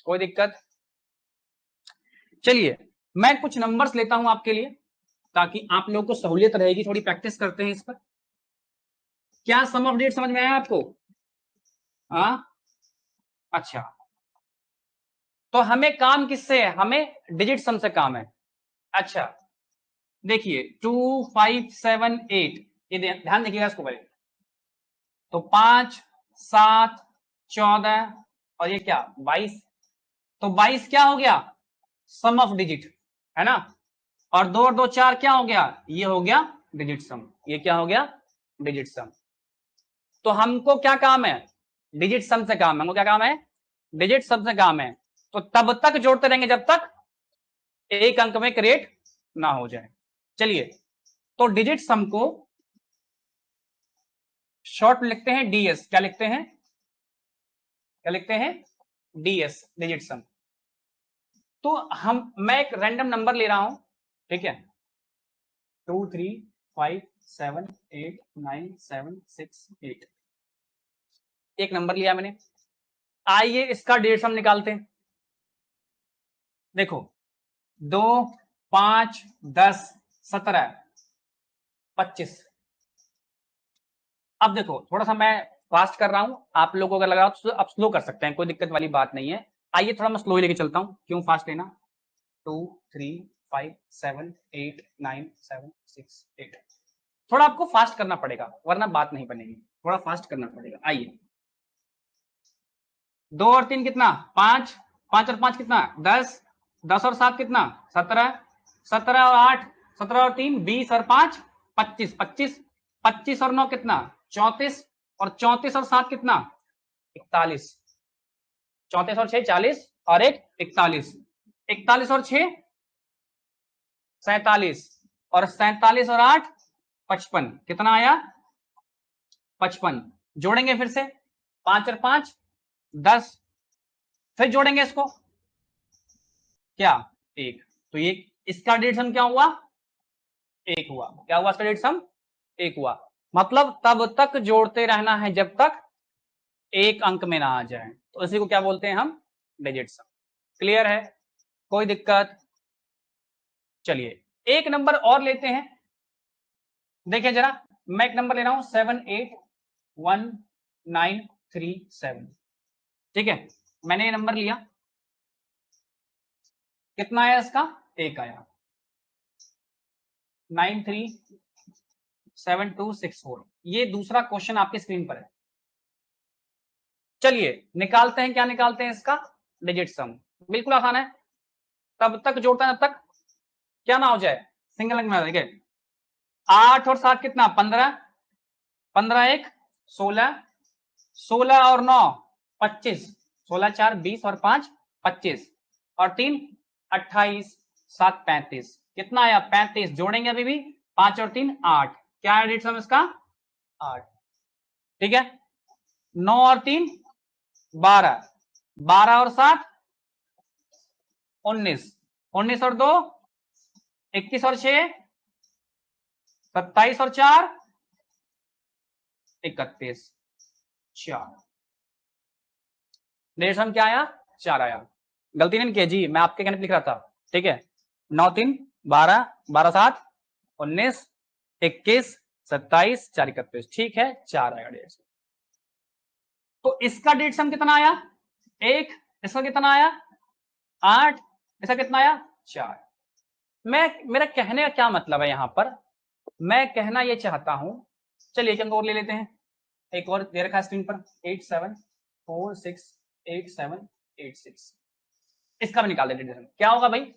कोई दिक्कत? चलिए मैं कुछ नंबर्स लेता हूं आपके लिए ताकि आप लोगों को सहूलियत रहेगी। थोड़ी प्रैक्टिस करते हैं इस पर। क्या सम ऑफ डिजिट समझ में आया आपको? हाँ, अच्छा। तो हमें काम किससे है? हमें डिजिट सम से काम है। अच्छा, देखिए 2 5 7 8, ये ध्यान देखिएगा इसको पहले। तो 5 7 14 और ये क्या 22। तो 22 क्या हो गया? सम ऑफ डिजिट, है ना। और 2 और 2 4 क्या हो गया? ये हो गया डिजिट सम। ये क्या हो गया? डिजिट सम। तो हमको क्या काम है? डिजिट सम से काम है। हमको क्या काम है? डिजिट सम से काम है। तो तब तक जोड़ते रहेंगे जब तक एक अंक में क्रिएट ना हो जाए। चलिए, तो डिजिट सम को शॉर्ट में लिखते हैं डीएस। क्या लिखते हैं? क्या लिखते हैं? डीएस, डिजिट सम। तो मैं एक रैंडम नंबर ले रहा हूं, ठीक है। 2 3 5 7 8 9 7 6 8, एक नंबर लिया मैंने। आइए इसका डिजिट सम निकालते हैं। देखो 2 5 10 17 25। अब देखो थोड़ा सा मैं फास्ट कर रहा हूं, आप लोगों को अगर लगा तो आप स्लो कर सकते हैं, कोई दिक्कत वाली बात नहीं है। आइए थोड़ा मैं स्लो ही लेके चलता हूं, क्यों फास्ट लेना। 2 3 5 7 8 9 7 6 8, थोड़ा आपको फास्ट करना पड़ेगा वरना बात नहीं बनेगी। थोड़ा फास्ट करना पड़ेगा। आइए, 2 और 3 कितना? 5, 5 और 5 कितना? 10, 10 और 7 कितना? 17, 17 और 8, 17 और 3 20 और 5 25, 25, 25 और 9 कितना? 34, और 34 और 7 कितना? 41, 34 और 6 40 और 1 41, 41 और 6 47, और 47 और 8 55, कितना आया? 55। जोड़ेंगे फिर से, 5 और 5 10, फिर जोड़ेंगे इसको, क्या? 1। तो ये इसका डिजिट सम क्या हुआ? 1 हुआ। क्या हुआ इसका डिजिट सम? 1 हुआ। मतलब तब तक जोड़ते रहना है जब तक एक अंक में ना आ जाए, तो इसी को क्या बोलते हैं हम? डिजिट सम। क्लियर है? कोई दिक्कत? चलिए एक नंबर और लेते हैं। देखिए जरा, मैं एक नंबर ले रहा हूं 781937, ठीक है। मैंने ये नंबर लिया, कितना आया इसका? 1 आया। 937264, ये दूसरा क्वेश्चन आपकी स्क्रीन पर है। चलिए निकालते हैं, क्या निकालते हैं इसका? डिजिट सम। बिल्कुल आसान है, तब तक जोड़ता है जब तक क्या ना हो जाए? सिंगल अंक में। देखिए 8 और 7 कितना? 15, 15 1 16, 16 और 9 25, 16 4 20 और 5 25, और 3 28, 7 35, कितना आया? 35। जोड़ेंगे अभी भी, 5 और 3 8, क्या है डिजिट सम इसका? 8, ठीक है। 9 और 3 12, 12 और 7 19, 19 और 2 21, और 6 27, और 4 31, 4। डिजिट सम क्या आया? 4 आया। गलती नहीं किया जी, मैं आपके कहने पे लिख रहा था, ठीक है। 9 3 12, 12 7 19, 21 27 4 31, ठीक है, 4 आया डिजिट सम। तो इसका डिजिट सम कितना आया? 1। इसका कितना आया? 8। इसका कितना आया? 4। मेरा कहने का क्या मतलब है यहां पर, मैं कहना यह चाहता हूं, चलिए एक अंक और ले लेते हैं। एक और दे रखा है स्क्रीन पर 87468786, इसका भी निकाल देते हैं। क्या होगा भाई?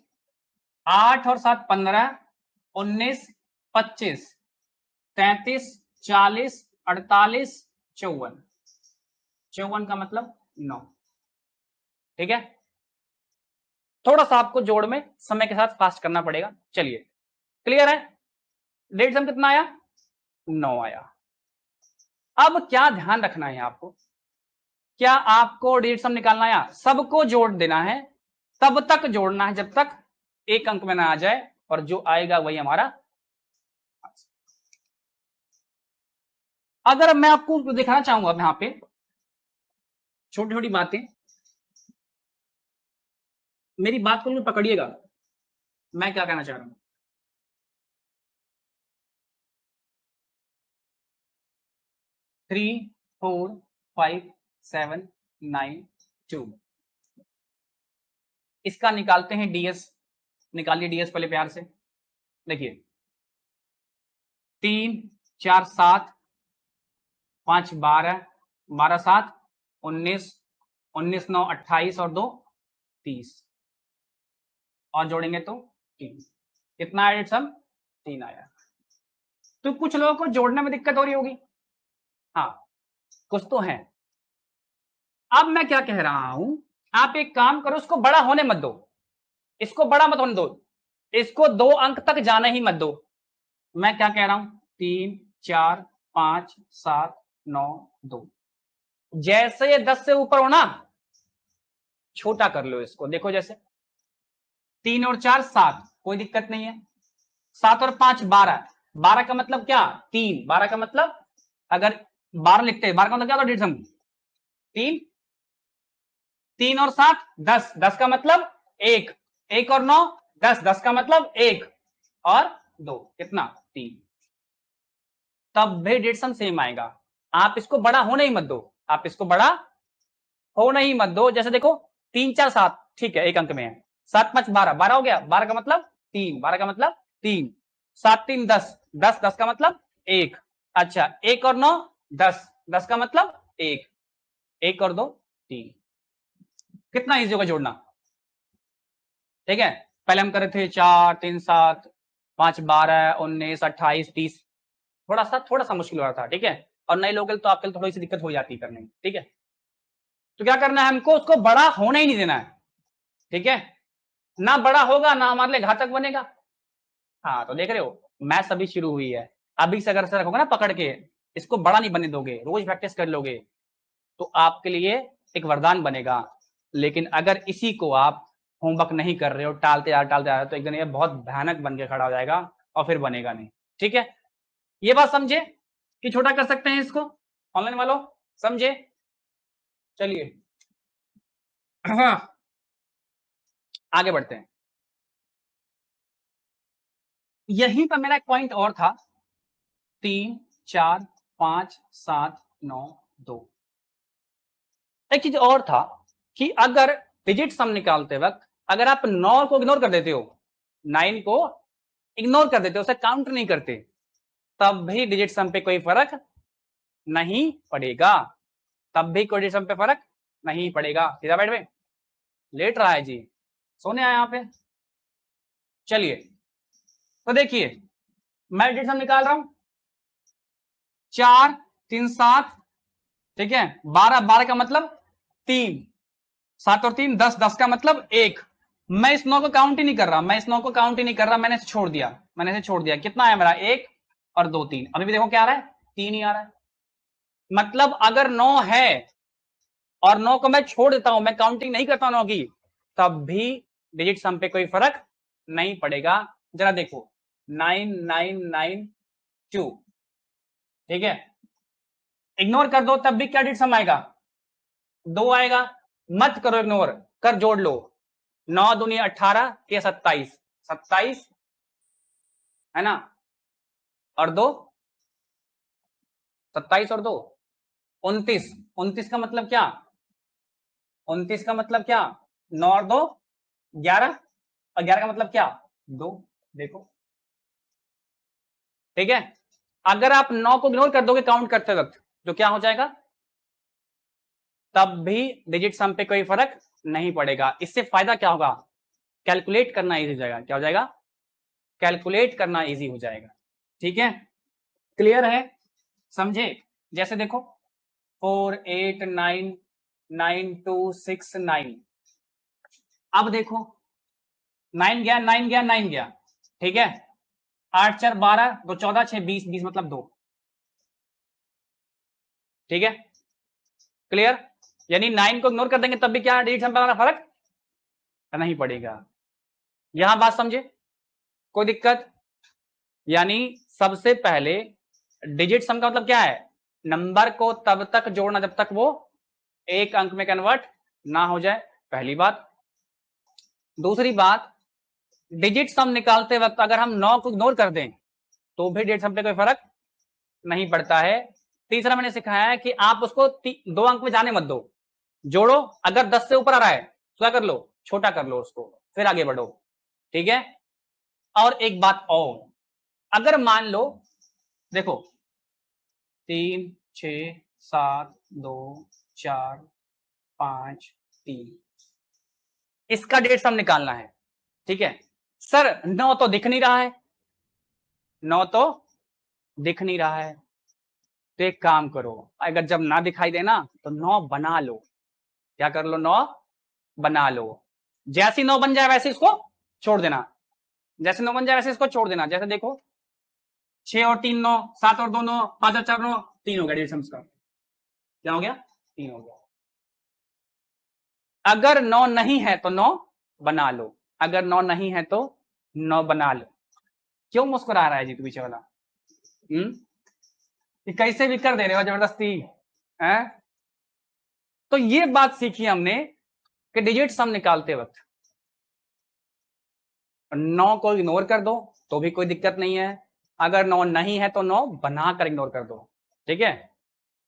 8 और 7 15, 19 25 33 40 48 54, 54 का मतलब 9, ठीक है। थोड़ा सा आपको जोड़ में समय के साथ फास्ट करना पड़ेगा। चलिए क्लियर है। डेढ़ सम कितना आया? 9 आया। अब क्या ध्यान रखना है आपको, क्या आपको डेढ़ सम निकालना आया? सबको जोड़ देना है, तब तक जोड़ना है जब तक एक अंक में ना आ जाए, और जो आएगा वही हमारा। अगर मैं आपको दिखाना चाहूंगा यहां पे छोटी छोटी बातें, मेरी बात को पकड़िएगा, मैं क्या कहना चाह रहा हूं। 3 4 5 7 9 2, इसका निकालते हैं डीएस। निकालिए डीएस पहले प्यार से। देखिए 3 4 7 5 12 12 7 19 19 9 28 और 2 30, और जोड़ेंगे तो 3। कितना आया सम? 3 आया। तो कुछ लोगों को जोड़ने में दिक्कत हो रही होगी, हाँ कुछ तो है। अब मैं क्या कह रहा हूं, आप एक काम करो, उसको बड़ा होने मत दो, इसको बड़ा मत होने दो, इसको 2 अंक तक जाने ही मत दो। मैं क्या कह रहा हूं, 3 4 5 7 9 2, जैसे ये 10 से ऊपर हो ना, छोटा कर लो इसको। देखो जैसे 3 और 4 7, कोई दिक्कत नहीं है। 7 और 5 12, 12 का मतलब क्या? 3। 12 का मतलब, अगर 12 लिखते हैं, 12 का मतलब क्या होता? 1.5 3, 3 और 7 10, 10 का मतलब 1, 1 और 9 10, 10 का मतलब 1 और 2, कितना? 3। तब भी 1.5 सेम आएगा। आप इसको बड़ा होने ही मत दो, आप इसको बड़ा होने ही मत दो। जैसे देखो 3 4 7, ठीक है, एक अंक में है। 7 5 12, 12 हो गया। 12 का मतलब 3, 12 का मतलब 3, 7 3 10, 10 10 का मतलब 1। अच्छा 1 और 9 10, 10 का मतलब 1, 1 और 2 3। कितना इजी होगा जोड़ना, ठीक है। पहले हम कर रहे थे 4 3 7 5 12 19 28 30, थोड़ा सा मुश्किल हो रहा था, ठीक है। और नए लोग तो आपके लिए थोड़ी सी दिक्कत हो जाती है करने में, ठीक है। तो क्या करना है हमको, उसको बड़ा होने ही नहीं देना है, ठीक है। ना बड़ा होगा ना हमारे लिए घातक बनेगा। हाँ तो देख रहे हो, मैथ्स अभी शुरू हुई है, अभी से अगर से रखोगे ना पकड़ के, इसको बड़ा नहीं बनने दोगे, रोज प्रैक्टिस कर लोगे, तो आपके लिए एक वरदान बनेगा। लेकिन अगर इसी को आप होमवर्क नहीं कर रहे हो, टालते जा रहे हो, तो एक दिन ये बहुत भयानक बन के खड़ा हो जाएगा और फिर बनेगा नहीं, ठीक है। ये बात समझे कि छोटा कर सकते हैं इसको, ऑनलाइन वालों समझे। चलिए हाँ आगे बढ़ते हैं। यहीं पर मेरा एक पॉइंट और था, 3 4 5 7 9 2। एक चीज और था कि अगर डिजिट सम निकालते वक्त अगर आप 9 को इग्नोर कर देते हो, 9 को इग्नोर कर देते हो, उसे काउंट नहीं करते, तब भी डिजिट सम पे कोई फर्क नहीं पड़ेगा, तब भी कोई डिजिट सम पे फर्क नहीं पड़ेगा। सीधा बैठ में लेट रहा है जी, सोने आया यहाँ पे। चलिए तो देखिए मैं डिजिट सम निकाल रहा हूं, 4 3 7, ठीक है, 12 12 का मतलब 3, 7 और 3 10, 10 का मतलब 1। मैं इस 9 को काउंट ही नहीं कर रहा, मैं इस 9 को काउंट ही नहीं कर रहा, मैंने इसे छोड़ दिया, मैंने इसे छोड़ दिया। कितना है मेरा? 1 और 2 3, अभी भी देखो क्या आ रहा है, 3 ही आ रहा है। मतलब अगर 9 है और 9 को मैं छोड़ देता हूं, मैं काउंटिंग नहीं करता 9 की, तब भी डिजिट सम पे कोई फर्क नहीं पड़ेगा। जरा देखो 9992, ठीक है, इग्नोर कर दो तब भी क्या डिजिट सम आएगा? 2 आएगा। मत करो इग्नोर, कर जोड़ लो। 9 दूनी 18 के 27, 27 है ना, और 2 27 और 2 29, 29 का मतलब क्या? 29 का मतलब क्या? 9 और 2 11, और 11 का मतलब क्या? 2। देखो ठीक है, अगर आप 9 को इग्नोर कर दोगे काउंट करते वक्त, तो क्या हो जाएगा? तब भी डिजिट सम पे कोई फर्क नहीं पड़ेगा। इससे फायदा क्या होगा? कैलकुलेट करना इजी हो जाएगा। क्या हो जाएगा? कैलकुलेट करना इजी हो जाएगा, ठीक है। क्लियर है, समझे। जैसे देखो 4 8 9 9 2 6 9, अब देखो 9 गया, 9 गया, 9 गया, ठीक है। 8 4 12, 2 14, 6 20, 20 मतलब 2, ठीक है, क्लियर। यानी 9 को इग्नोर कर देंगे तब भी क्या डिजिट सम में फर्क नहीं पड़ेगा। यहां बात समझे, कोई दिक्कत? यानी सबसे पहले डिजिट सम का मतलब क्या है, नंबर को तब तक जोड़ना जब तक वो एक अंक में कन्वर्ट ना हो जाए, पहली बात। दूसरी बात, डिजिट सम निकालते वक्त अगर हम 9 को इग्नोर कर दें तो भी डिजिट सम पे कोई फर्क नहीं पड़ता है। तीसरा मैंने सिखाया है कि आप उसको 2 अंक में जाने मत दो, जोड़ो, अगर 10 से ऊपर आ रहा है तो क्या कर लो, छोटा कर लो उसको, फिर आगे बढ़ो, ठीक है। और एक बात और, अगर मान लो देखो 3 6 7 2 4 5 3, इसका डिजिट सम निकालना है, ठीक है। सर 9 तो दिख नहीं रहा है, 9 तो दिख नहीं रहा है, तो एक काम करो, अगर जब ना दिखाई देना तो 9 बना लो, क्या कर लो, 9 बना लो। जैसी 9 बन जाए वैसे इसको छोड़ देना, जैसे 9 बन जाए वैसे इसको छोड़ देना। जैसे देखो 6 और 3 9, 7 और 2 9, 5 और 4 9, 3 हो गया डिजिट सम का, क्या हो गया, 3 हो गया। अगर 9 नहीं है तो 9 बना लो, अगर 9 नहीं है तो 9 बना लो। क्यों मुस्कुरा रहा है जी तू पीछे वाला, ये कैसे भी कर दे रहे हो जबरदस्ती है। तो ये बात सीखी हमने कि डिजिट सम निकालते वक्त 9 को इग्नोर कर दो तो भी कोई दिक्कत नहीं है, अगर 9 नहीं है तो 9 बनाकर इग्नोर कर दो, ठीक है।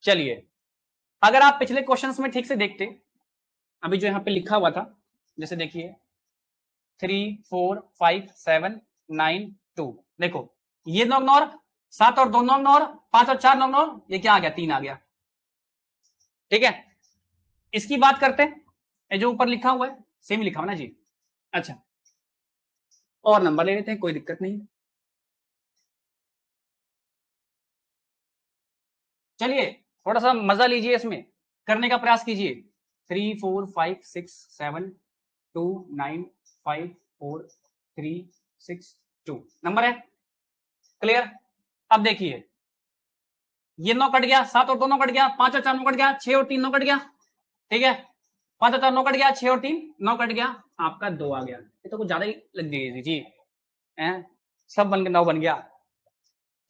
चलिए, अगर आप पिछले क्वेश्चंस में ठीक से देखते, अभी जो यहां पे लिखा हुआ था, जैसे देखिए 3 4 5 7 9 2, देखो ये 9 इग्नोर, 7 और 2 9 इग्नोर, 5 और 4 9 इग्नोर, ये क्या आ गया, 3 आ गया, ठीक है। इसकी बात करते हैं, ये जो ऊपर लिखा हुआ है सेम लिखा हुआ ना जी, अच्छा, और नंबर ले लेते हैं, कोई दिक्कत नहीं। चलिए थोड़ा सा मजा लीजिए, इसमें करने का प्रयास कीजिए। 3 4 5 6 7 2 9 5 4 3 6 2 नंबर है, क्लियर। अब देखिए ये 9 कट गया, 7 और 2 9 कट गया, 5 और 4 9 कट गया, 6 और 3 9 कट गया, ठीक है। 5 और 4 9 कट गया, 6 और 3 9 कट गया, आपका 2 आ गया। ये तो कुछ ज्यादा ही लग गई जी, सब बन के 9 बन गया,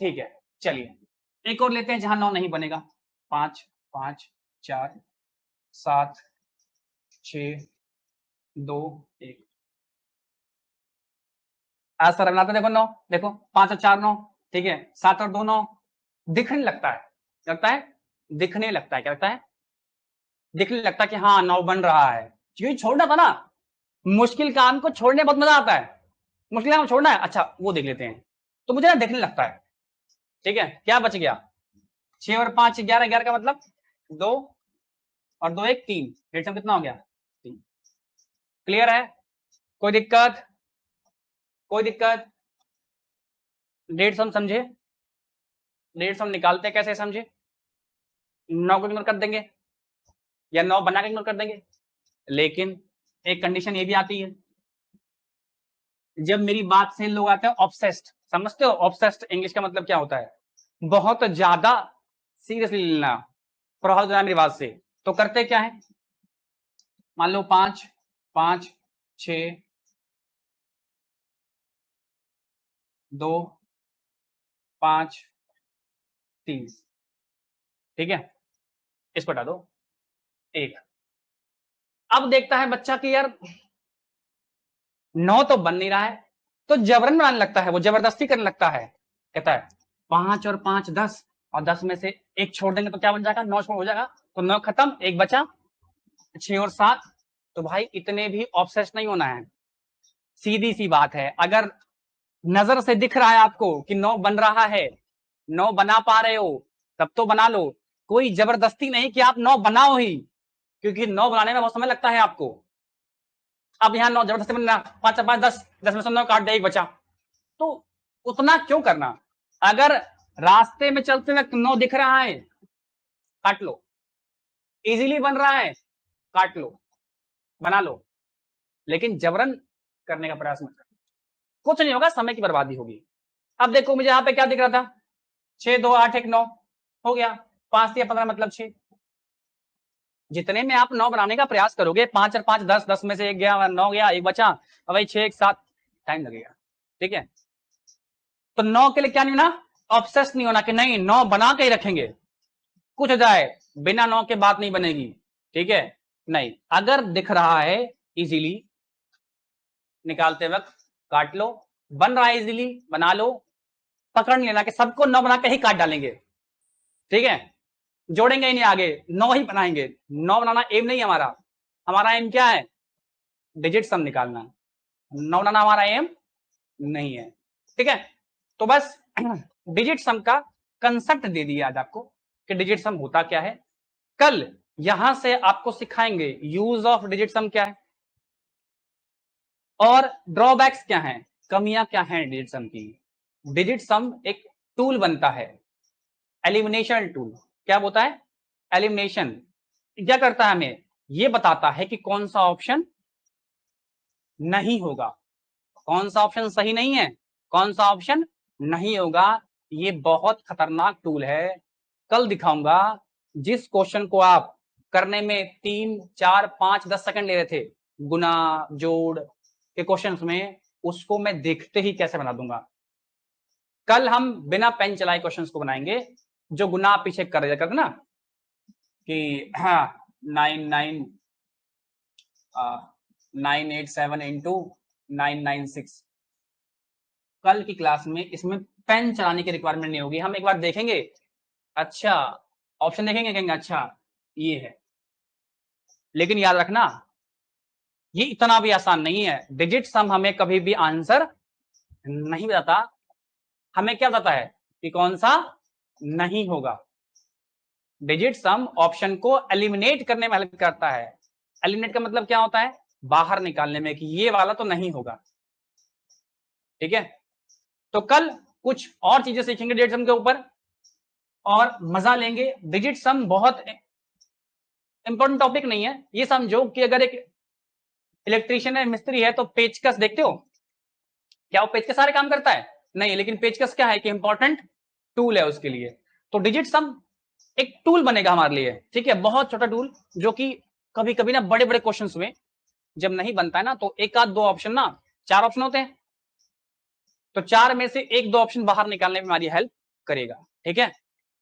ठीक है। चलिए एक और लेते हैं जहां 9 नहीं बनेगा, 5 5 4 7 6 2 1, आज सर बनाते देखो 9, देखो 5 और 4 9, ठीक है, 7 और 2 9, दिखने लगता है, लगता है दिखने लगता है, क्या लगता है, दिखने लगता है कि हाँ 9 बन रहा है, क्योंकि छोड़ना था ना, मुश्किल काम को छोड़ने बहुत मजा आता है, मुश्किल काम छोड़ना है, अच्छा वो देख लेते हैं, तो मुझे ना देखने लगता है, ठीक है। क्या बच गया, 6 और 5 11, 11 का मतलब 2 और 2 1 3, रेट सम कितना हो गया, 3, क्लियर है, कोई दिक्कत, कोई दिक्कत। डेट सम समझे, डेट सम निकालते कैसे समझे, 9 को इग्नोर कर देंगे या 9 बना के इग्नोर कर देंगे, लेकिन एक कंडीशन ये भी आती है, जब मेरी बात से लोग आते हैं ऑब्सेस्ड, समझते हो ऑब्सेस्ड इंग्लिश का मतलब क्या होता है, बहुत ज्यादा सीरियसली लेना, प्रभावित होना मेरी बात से, तो करते क्या है, मान लो 5 5 6 2 5 3, ठीक है, इसको हटा दो 1। अब देखता है बच्चा कि यार 9 तो बन नहीं रहा है, तो जबरन बनाने लगता है, वो जबरदस्ती करने लगता है, कहता है 5 और 5 10, और 10 में से एक छोड़ देंगे तो क्या बन जाएगा, 9 छोड़ हो जाएगा, तो 9 खत्म, एक बचा, 6 और 7, तो भाई इतने भी ऑब्सेस नहीं होना है, सीधी सी बात है, अगर नजर से दिख रहा है आपको कि 9 बन रहा है, 9 बना पा रहे हो, तब तो बना लो, कोई जबरदस्ती नहीं कि आप 9 बनाओ ही, क्योंकि 9 बनाने में बहुत समय लगता है आपको। अब यहाँ 9 जबरदस्ती बनना, 5 5 10, 10 में से 9 काट दे, एक बचा, तो उतना क्यों करना, अगर रास्ते में चलते वक्त 9 दिख रहा है काट लो, इजीली बन रहा है काट लो, बना लो, लेकिन जबरन करने का प्रयास मत करना, कुछ नहीं होगा, समय की बर्बादी होगी। अब देखो मुझे यहाँ पे क्या दिख रहा था, 6 2 8 1 9 हो गया, 5 या 15 मतलब 6। जितने में आप 9 बनाने का प्रयास करोगे, 5 और 5 10, 10 में से 1 गया, 9 गया, 1 बचा, अब वही 6 1 7 टाइम लगेगा। ठीक है, तो 9 के लिए क्या नहीं होना, ऑब्सेस नहीं होना कि नहीं 9 बना के ही रखेंगे, कुछ हो जाए बिना 9 के बात नहीं बनेगी। ठीक है, नहीं, अगर दिख रहा है इजीली निकालते वक्त काट लो, बन रहा है इजीली बना लो, पकड़ लेना कि सबको 9 बना के ही काट डालेंगे। ठीक है, जोड़ेंगे ही नहीं आगे, 9 ही बनाएंगे। 9 बनाना एम नहीं हमारा, हमारा एम क्या है, डिजिट सम निकालना। 9 बनाना हमारा एम नहीं है। ठीक है, तो बस डिजिट सम का कंसेप्ट दे दिया आज आपको कि डिजिट सम होता क्या है। कल यहां से आपको सिखाएंगे यूज ऑफ डिजिट सम क्या है और ड्रॉबैक्स क्या हैं, कमियां क्या हैं डिजिट सम की। डिजिट सम एक टूल बनता है, एलिमिनेशन टूल। क्या होता है, एलिमिनेशन। क्या करता है, हमें ये बताता है कि कौन सा ऑप्शन नहीं होगा, कौन सा ऑप्शन सही नहीं है, कौन सा ऑप्शन नहीं होगा। ये बहुत खतरनाक टूल है, कल दिखाऊंगा। जिस क्वेश्चन को आप करने में 3 4 5 10 सेकंड ले रहे थे, गुना जोड़ के क्वेश्चंस में, उसको मैं देखते ही कैसे बना दूंगा। कल हम बिना पेन चलाए क्वेश्चंस को बनाएंगे, जो गुना आप पीछे कर करते ना कि 987 इंटू 996। कल की क्लास में इसमें पेन चलाने की रिक्वायरमेंट नहीं होगी, हम एक बार देखेंगे, अच्छा ऑप्शन देखेंगे, कहेंगे अच्छा ये है। लेकिन याद रखना ये इतना भी आसान नहीं है, डिजिट सम हमें कभी भी आंसर नहीं बताता, हमें क्या बताता है कि कौन सा नहीं होगा। डिजिट सम ऑप्शन को एलिमिनेट करने में हेल्प करता है। एलिमिनेट का मतलब क्या होता है, बाहर निकालने में कि ये वाला तो नहीं होगा। ठीक है, तो कल कुछ और चीजें सीखेंगे डिजिट सम के ऊपर और मजा लेंगे। डिजिट सम बहुत इंपॉर्टेंट टॉपिक नहीं है, ये समझो कि अगर एक इलेक्ट्रीशियन है, मिस्त्री है, तो पेचकस देखते हो, क्या वो पेचकस सारे काम करता है, नहीं, लेकिन पेचकस क्या है कि इंपॉर्टेंट टूल है उसके लिए। तो डिजिट सम एक टूल बनेगा हमारे लिए। ठीक है, बहुत छोटा टूल, जो कि कभी कभी ना बड़े बड़े क्वेश्चंस में जब नहीं बनता है ना, तो एक आध दो ऑप्शन ना, 4 ऑप्शन होते हैं, तो 4 में से 1 2 ऑप्शन बाहर निकालने में हमारी हेल्प करेगा। ठीक है,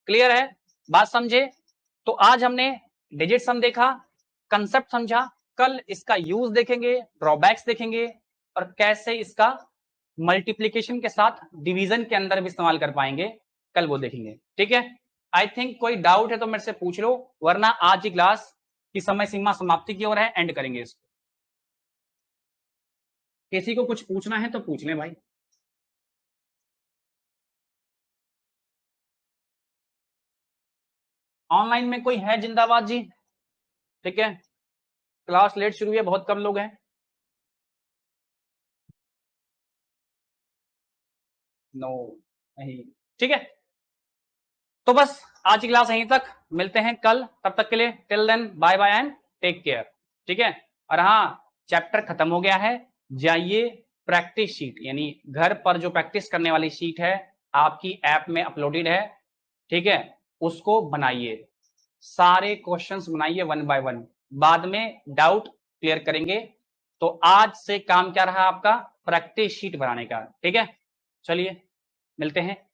क्लियर है, बात समझे। तो आज हमने डिजिट सम देखा, कंसेप्ट समझा, कल इसका यूज देखेंगे, ड्रॉबैक्स देखेंगे और कैसे इसका मल्टीप्लीकेशन के साथ डिवीजन के अंदर भी इस्तेमाल कर पाएंगे, कल वो देखेंगे। ठीक है, आई थिंक कोई डाउट है तो मेरे से पूछ लो, वरना आज की क्लास की समय सीमा समाप्ति की ओर है, एंड करेंगे इसको। किसी को कुछ पूछना है तो पूछ लें भाई। ऑनलाइन में कोई है जिंदाबाद जी। ठीक है, क्लास लेट शुरू हुई है, बहुत कम लोग हैं। नो, नहीं, ठीक है, तो बस आज की क्लास यहीं तक, मिलते हैं कल, तब तक के लिए till then bye bye and take care. ठीक है, और हाँ, चैप्टर खत्म हो गया है, जाइए प्रैक्टिस शीट, यानी घर पर जो प्रैक्टिस करने वाली शीट है आपकी ऐप में अपलोडेड है, ठीक है, उसको बनाइए, सारे क्वेश्चंस बनाइए वन बाय वन, बाद में डाउट क्लियर करेंगे। तो आज से काम क्या रहा आपका, प्रैक्टिस शीट बनाने का। ठीक है, चलिए मिलते हैं।